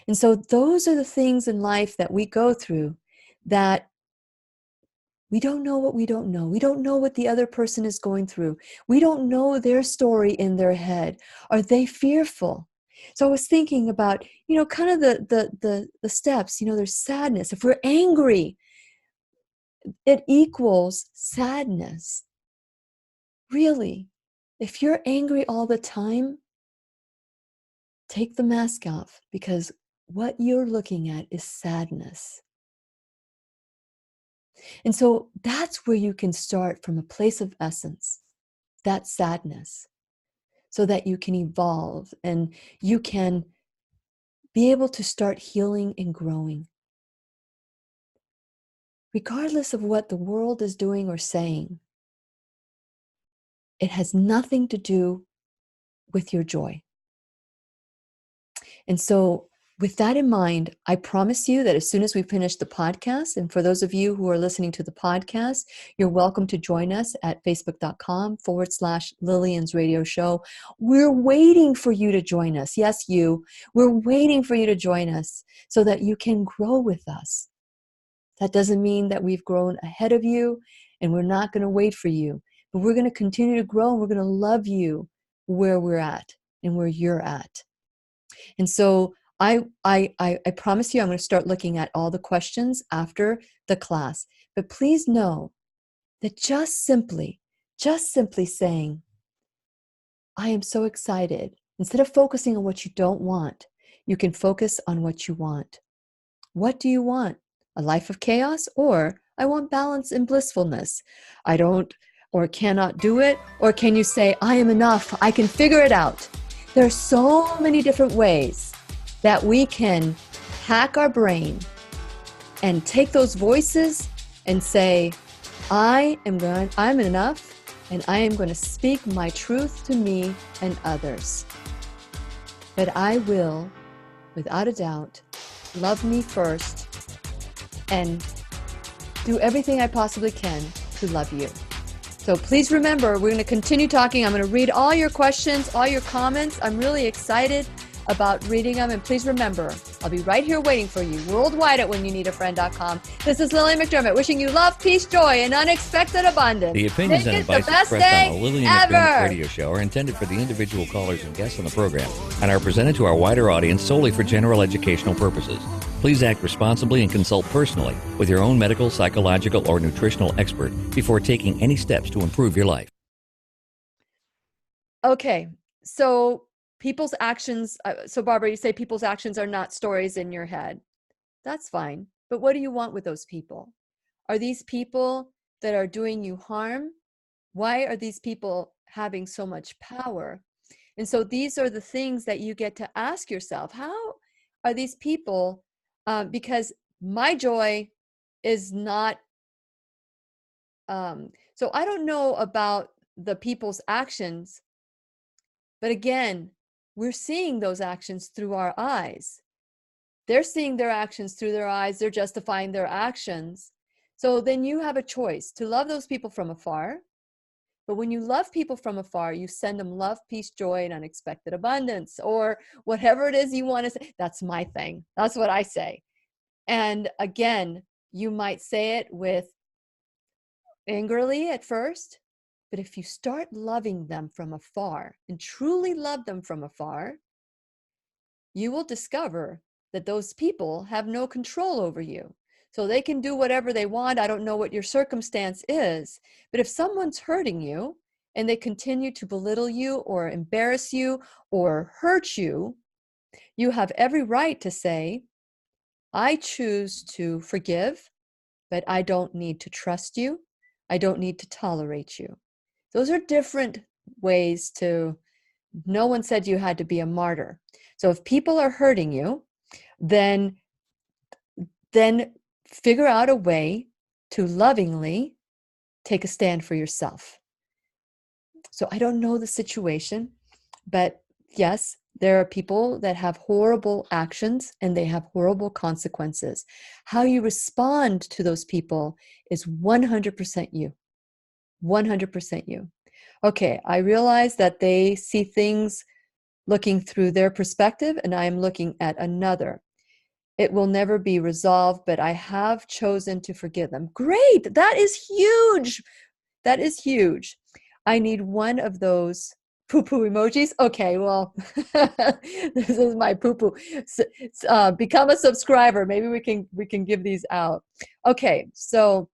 And so those are the things in life that we go through that we don't know what we don't know. We don't know what the other person is going through. We don't know their story in their head. Are they fearful? So I was thinking about, kind of the steps. There's sadness. If we're angry, it equals sadness. Really, if you're angry all the time, take the mask off, because what you're looking at is sadness. And so that's where you can start from a place of essence, that sadness, so that you can evolve and you can be able to start healing and growing. Regardless of what the world is doing or saying, it has nothing to do with your joy. And so with that in mind, I promise you that as soon as we finish the podcast, and for those of you who are listening to the podcast, you're welcome to join us at facebook.com/Lillian's Radio Show. We're waiting for you to join us. Yes, you. We're waiting for you to join us so that you can grow with us. That doesn't mean that we've grown ahead of you and we're not going to wait for you, but we're going to continue to grow and we're going to love you where we're at and where you're at. And so I promise you, I'm going to start looking at all the questions after the class. But please know that just simply saying, I am so excited. Instead of focusing on what you don't want, you can focus on what you want. What do you want? A life of chaos, or I want balance and blissfulness. I don't or cannot do it? Or can you say, I am enough, I can figure it out? There are so many different ways that we can hack our brain and take those voices and say, I'm enough, and I am going to speak my truth to me and others. But I will, without a doubt, love me first and do everything I possibly can to love you. So please remember, we're going to continue talking. I'm going to read all your questions, all your comments. I'm really excited about reading them. And please remember, I'll be right here waiting for you worldwide at whenyounneedafriend.com. This is Lillian McDermott wishing you love, peace, joy, and unexpected abundance. The opinions and advice expressed on the Lillian McDermott radio show are intended for the individual callers and guests on the program and are presented to our wider audience solely for general educational purposes. Please act responsibly and consult personally with your own medical, psychological, or nutritional expert before taking any steps to improve your life. Okay, so people's actions, so Barbara, you say people's actions are not stories in your head. That's fine. But what do you want with those people? Are these people that are doing you harm? Why are these people having so much power? And so these are the things that you get to ask yourself. How are these people, because my joy is not, so I don't know about the people's actions, but again, we're seeing those actions through our eyes. They're seeing their actions through their eyes. They're justifying their actions. So then you have a choice to love those people from afar. But when you love people from afar, you send them love, peace, joy, and unexpected abundance, or whatever it is you want to say. That's my thing. That's what I say. And again, you might say it with angrily at first, but if you start loving them from afar and truly love them from afar, you will discover that those people have no control over you. So they can do whatever they want. I don't know what your circumstance is, but if someone's hurting you and they continue to belittle you or embarrass you or hurt you, you have every right to say, I choose to forgive, but I don't need to trust you. I don't need to tolerate you. Those are different ways to, no one said you had to be a martyr. So if people are hurting you, then figure out a way to lovingly take a stand for yourself. So I don't know the situation, but yes, there are people that have horrible actions and they have horrible consequences. How you respond to those people is 100% you. 100% you. Okay, I realize that they see things looking through their perspective and I am looking at another. It will never be resolved, but I have chosen to forgive them. Great, that is huge. That is huge. I need one of those poo-poo emojis. Okay, well, this is my poo-poo. Become a subscriber. Maybe we can give these out. Okay, so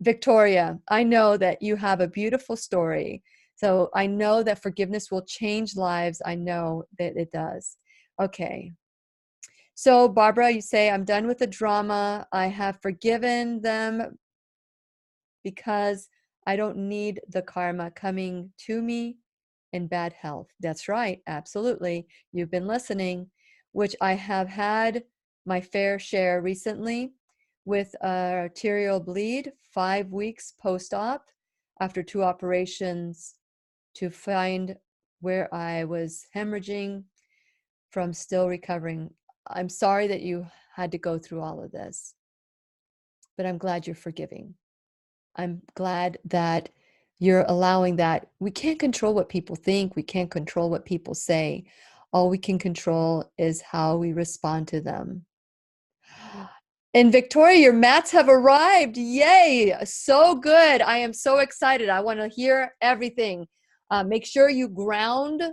Victoria, I know that you have a beautiful story. So I know that forgiveness will change lives. I know that it does. Okay. So Barbara, you say, I'm done with the drama. I have forgiven them because I don't need the karma coming to me in bad health. That's right. Absolutely. You've been listening, which I have had my fair share recently with arterial bleed, 5 weeks post-op after 2 operations to find where I was hemorrhaging from still recovering. I'm sorry that you had to go through all of this, but I'm glad you're forgiving. I'm glad that you're allowing that. We can't control what people think. We can't control what people say. All we can control is how we respond to them. And Victoria, your mats have arrived. Yay. So good. I am so excited. I want to hear everything. Make sure you ground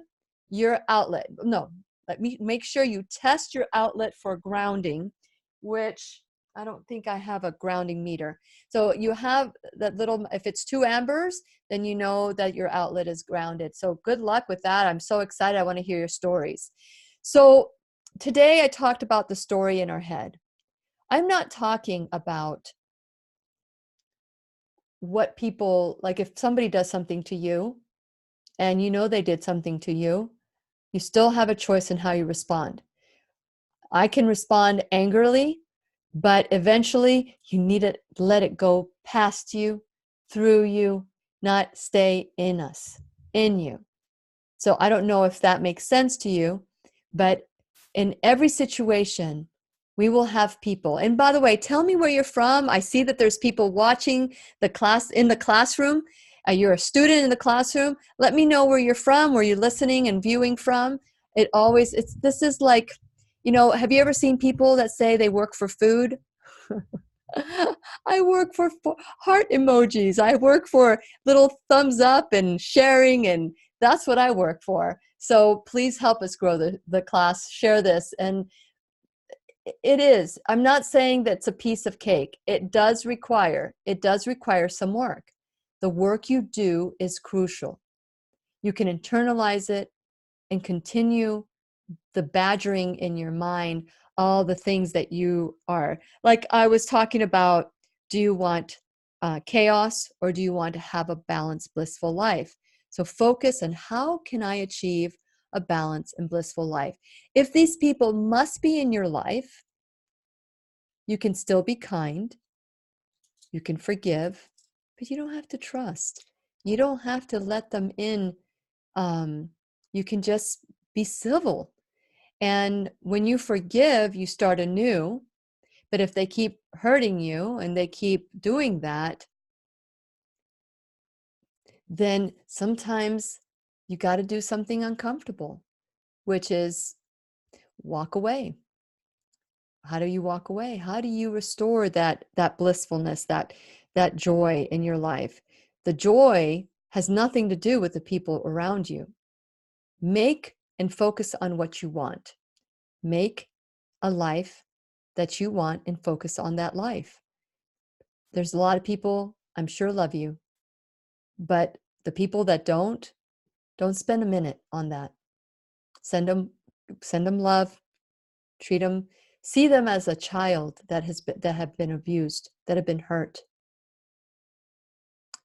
your outlet. No, let me make sure you test your outlet for grounding, which I don't think I have a grounding meter. So you have that little, if it's 2 ambers, then you know that your outlet is grounded. So good luck with that. I'm so excited. I want to hear your stories. So today I talked about the story in our head. I'm not talking about what people, like if somebody does something to you and you know they did something to you, you still have a choice in how you respond. I can respond angrily, but eventually you need to let it go past you, through you, not stay in us, in you. So I don't know if that makes sense to you, but in every situation, we will have people. And by the way, tell me where you're from. I see that there's people watching the class in the classroom. You're a student in the classroom. Let me know where you're from, where you're listening and viewing from. This is like, have you ever seen people that say they work for food? I work for heart emojis. I work for little thumbs up and sharing, and that's what I work for. So please help us grow the class. Share this. And it is. I'm not saying that's a piece of cake. It does require some work. The work you do is crucial. You can internalize it and continue the badgering in your mind, all the things that you are. Like I was talking about, do you want chaos or do you want to have a balanced, blissful life? So focus on how can I achieve a balanced and blissful life. If these people must be in your life, you can still be kind, you can forgive, but you don't have to trust. You don't have to let them in. You can just be civil. And when you forgive, you start anew. But if they keep hurting you and they keep doing that, then sometimes you got to do something uncomfortable, which is walk away. How do you walk away? How do you restore that blissfulness, that joy in your life? The joy has nothing to do with the people around you. Make and focus on what you want. Make a life that you want and focus on that life. There's a lot of people I'm sure love you, but the people that don't spend a minute on that. Send them love, treat them, see them as a child that have been abused, that have been hurt.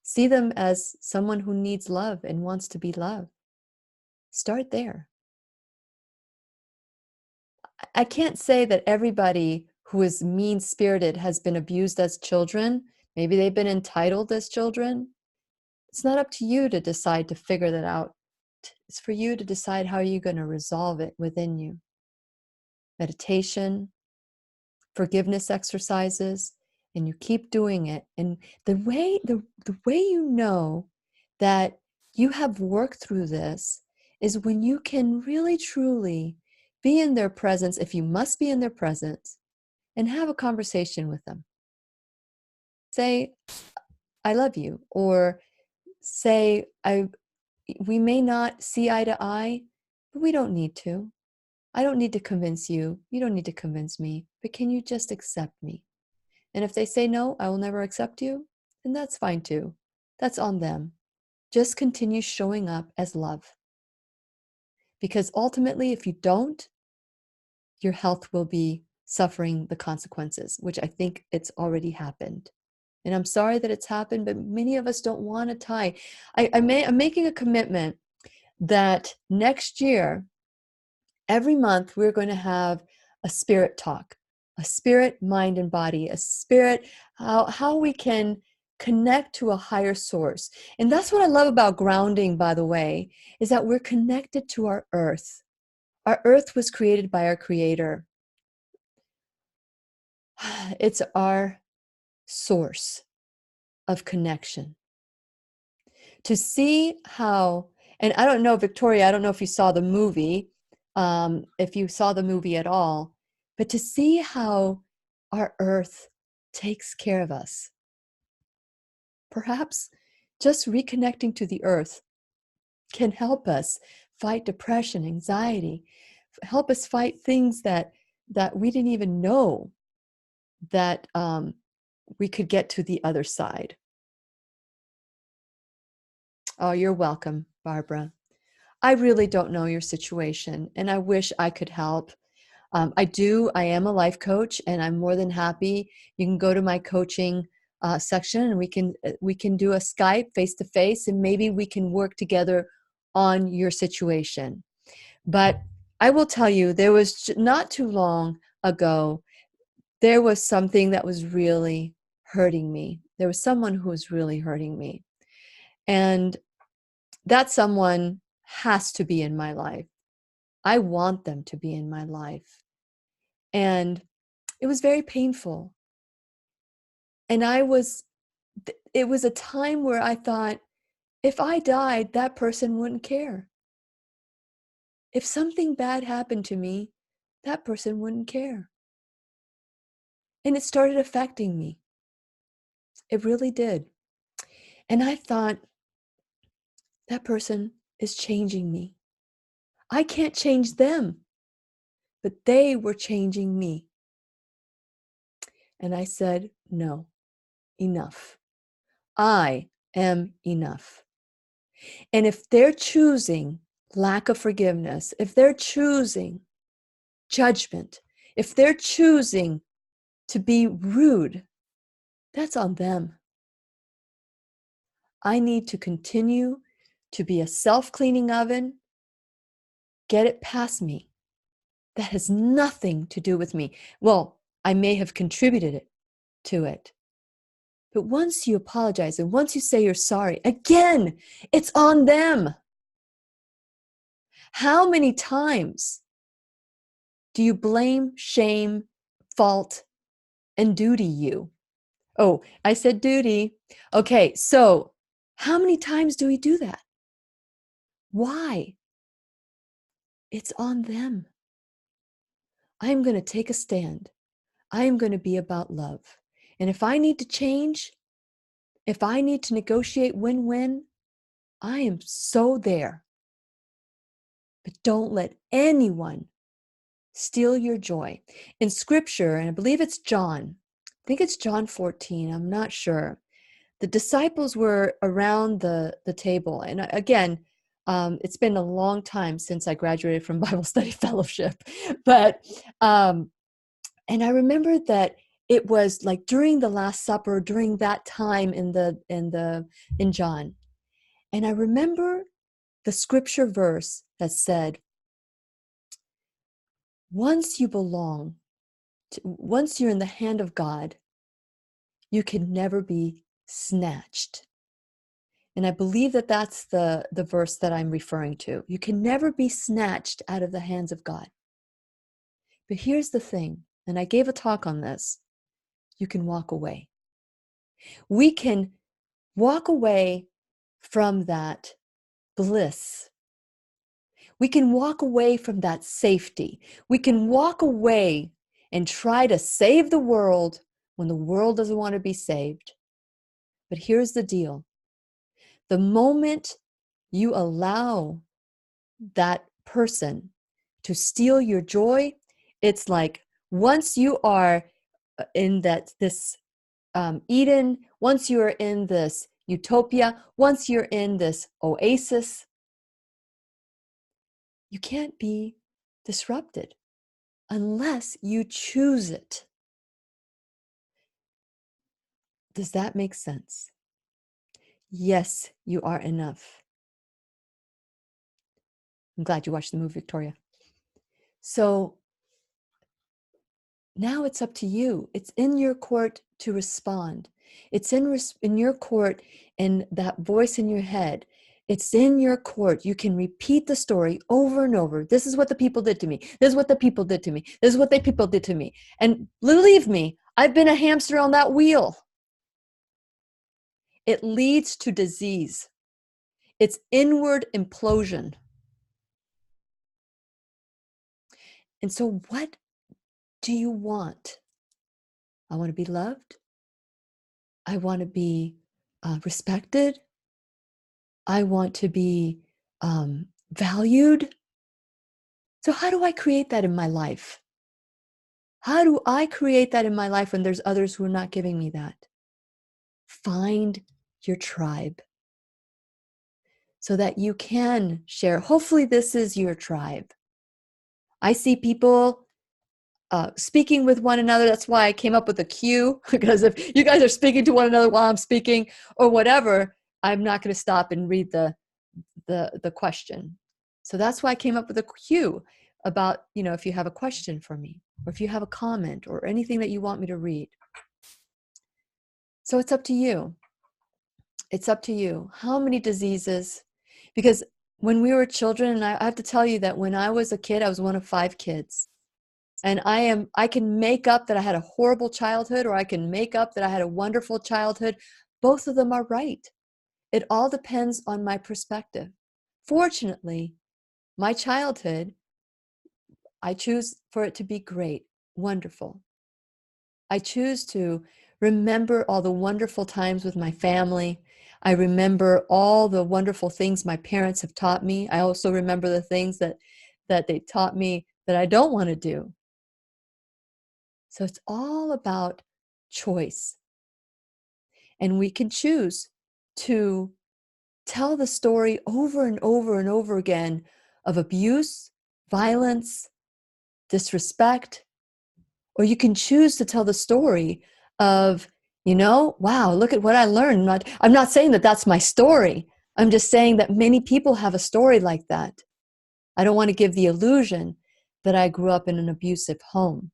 See them as someone who needs love and wants to be loved. Start there. I can't say that everybody who is mean-spirited has been abused as children. Maybe they've been entitled as children. It's not up to you to decide to figure that out. It's for you to decide how you're going to resolve it within you. Meditation, forgiveness exercises, and you keep doing it. And the way you know that you have worked through this is when you can really truly be in their presence, if you must be in their presence, and have a conversation with them. Say, I love you, or say, we may not see eye to eye, but we don't need to. I don't need to convince you. You don't need to convince me, but can you just accept me? And if they say, no, I will never accept you, then that's fine too. That's on them. Just continue showing up as love. Because ultimately, if you don't, your health will be suffering the consequences, which I think it's already happened. And I'm sorry that it's happened, but many of us don't want to tie. I'm making a commitment that next year, every month, we're going to have a spirit talk, a spirit, mind, and body, a spirit, how we can connect to a higher source. And that's what I love about grounding, by the way, is that we're connected to our earth. Our earth was created by our creator. It's our source of connection. To see how, and I don't know, Victoria, I don't know if you saw the movie, if you saw the movie at all, but to see how our earth takes care of us. Perhaps just reconnecting to the earth can help us fight depression, anxiety, help us fight things that we didn't even know that we could get to the other side. Oh, you're welcome, Barbara. I really don't know your situation, and I wish I could help. I am a life coach, and I'm more than happy. You can go to my coaching section, and we can do a Skype face to face, and maybe we can work together on your situation. But I will tell you, there was not too long ago, there was something that was really hurting me. There was someone who was really hurting me. And that someone has to be in my life. I want them to be in my life. And it was very painful. And it was a time where I thought, if I died, that person wouldn't care. If something bad happened to me, that person wouldn't care. And it started affecting me. It really did. And I thought, that person is changing me. I can't change them, but they were changing me. And I said, no, enough. I am enough. And if they're choosing lack of forgiveness, if they're choosing judgment, if they're choosing to be rude, that's on them. I need to continue to be a self-cleaning oven. Get it past me. That has nothing to do with me. Well, I may have contributed to it. But once you apologize and once you say you're sorry, again, it's on them. How many times do you blame, shame, fault, and duty you? Oh, I said duty. Okay, so how many times do we do that? Why? It's on them. I'm going to take a stand. I am going to be about love. And if I need to change, if I need to negotiate win-win, I am so there. But don't let anyone steal your joy. In scripture, and I believe it's John, I think it's John 14, I'm not sure. The disciples were around the table. And again, it's been a long time since I graduated from Bible Study Fellowship. But, and I remember that it was like during the Last Supper, during that time in John. And I remember the scripture verse that said, once you're in the hand of God, you can never be snatched. And I believe that that's the verse that I'm referring to. You can never be snatched out of the hands of God. But here's the thing, and I gave a talk on this. You can walk away. We can walk away from that bliss. We can walk away from that safety. We can walk away and try to save the world when the world doesn't want to be saved. But here's the deal. The moment you allow that person to steal your joy, it's like once you are in this Eden, once you're in this utopia, once you're in this oasis, you can't be disrupted unless you choose it. Does that make sense? Yes, you are enough. I'm glad you watched the movie, Victoria. So now it's up to you. It's in your court to respond. It's in your court, and that voice in your head. It's in your court. You can repeat the story over and over. This is what the people did to me. This is what the people did to me. This is what the people did to me. And believe me, I've been a hamster on that wheel. It leads to disease. It's inward implosion. And so what do you want? I want to be loved. I want to be respected. I want to be valued. So how do I create that in my life? How do I create that in my life when there's others who are not giving me that? Find your tribe so that you can share. Hopefully this is your tribe. I see people speaking with one another. That's why I came up with a cue, because if you guys are speaking to one another while I'm speaking or whatever, I'm not going to stop and read the question. So that's why I came up with a cue about, if you have a question for me, or if you have a comment or anything that you want me to read. So it's up to you. It's up to you. How many diseases? Because when we were children, and I have to tell you that when I was a kid, I was one of 5 kids. And I can make up that I had a horrible childhood, or I can make up that I had a wonderful childhood. Both of them are right. It all depends on my perspective. Fortunately, my childhood, I choose for it to be great, wonderful. I choose to remember all the wonderful times with my family. I remember all the wonderful things my parents have taught me. I also remember the things that they taught me that I don't want to do. So it's all about choice. And we can choose to tell the story over and over and over again of abuse, violence, disrespect, or you can choose to tell the story of, wow, look at what I learned. I'm not saying that that's my story. I'm just saying that many people have a story like that. I don't want to give the illusion that I grew up in an abusive home.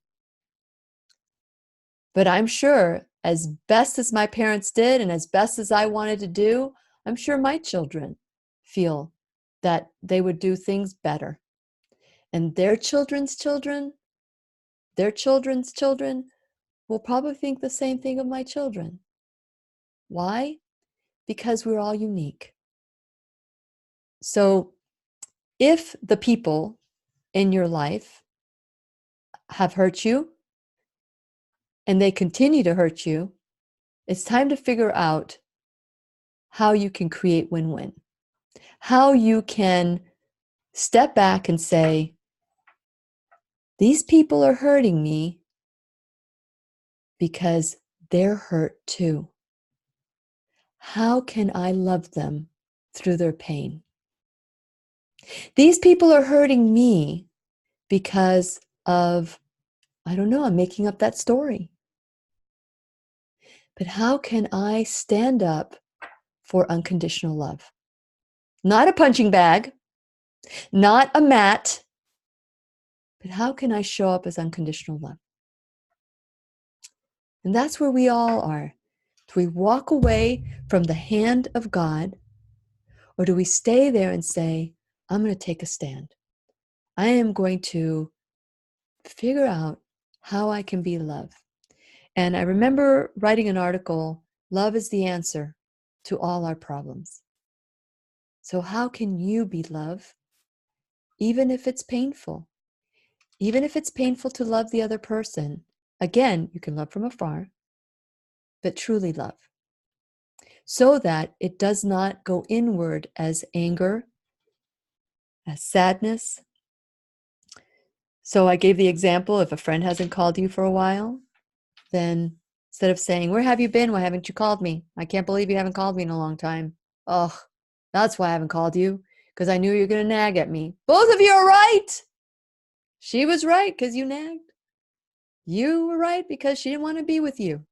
But I'm sure, as best as my parents did and as best as I wanted to do, I'm sure my children feel that they would do things better. And their children's children will probably think the same thing of my children. Why? Because we're all unique. So if the people in your life have hurt you and they continue to hurt you, it's time to figure out how you can create win-win. How you can step back and say, these people are hurting me because they're hurt too. How can I love them through their pain? These people are hurting me because of, I don't know, I'm making up that story. But how can I stand up for unconditional love? Not a punching bag, not a mat, but how can I show up as unconditional love? And that's where we all are. Do we walk away from the hand of God, or do we stay there and say, I'm going to take a stand? I am going to figure out how I can be love. And I remember writing an article, Love is the answer to all our problems. So how can you be love, even if it's painful? Even if it's painful to love the other person, again, you can love from afar, but truly love, so that it does not go inward as anger, as sadness. So I gave the example, if a friend hasn't called you for a while, then instead of saying, where have you been? Why haven't you called me? I can't believe you haven't called me in a long time. Oh, that's why I haven't called you, because I knew you were going to nag at me. Both of you are right. She was right because you nagged. You were right because she didn't want to be with you,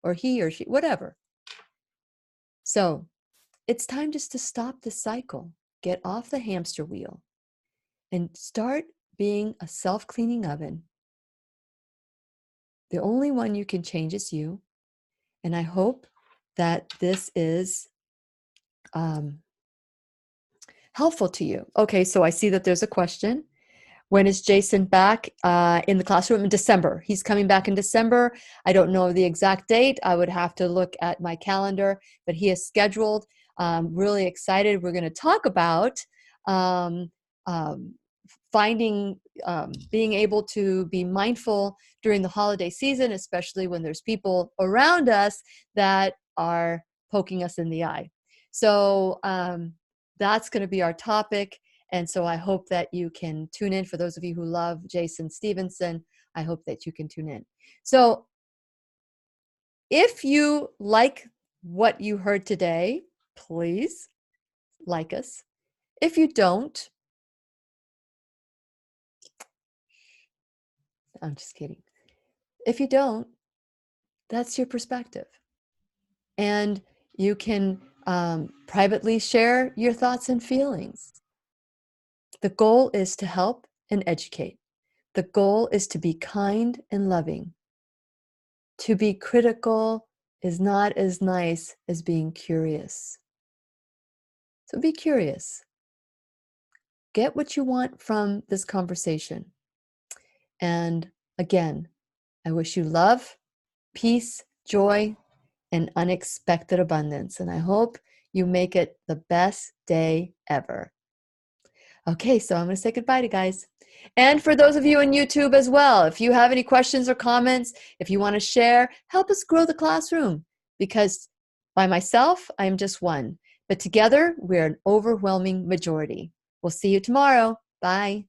or he or she, whatever. So it's time just to stop the cycle, get off the hamster wheel, and start being a self-cleaning oven. The only one you can change is you. And I hope that this is helpful to you. Okay, so I see that there's a question. When is Jason back in the classroom? In December. He's coming back in December. I don't know the exact date. I would have to look at my calendar, but he is scheduled. Really excited. We're going to talk about finding, being able to be mindful during the holiday season, especially when there's people around us that are poking us in the eye. So that's going to be our topic. And so I hope that you can tune in. For those of you who love Jason Stevenson, I hope that you can tune in. So if you like what you heard today, please like us. If you don't, I'm just kidding. If you don't, that's your perspective. And you can privately share your thoughts and feelings. The goal is to help and educate. The goal is to be kind and loving. To be critical is not as nice as being curious. So be curious. Get what you want from this conversation. And again, I wish you love, peace, joy, and unexpected abundance. And I hope you make it the best day ever. Okay, so I'm going to say goodbye to you guys. And for those of you on YouTube as well, if you have any questions or comments, if you want to share, help us grow the classroom. Because by myself, I'm just one. But together, we're an overwhelming majority. We'll see you tomorrow. Bye.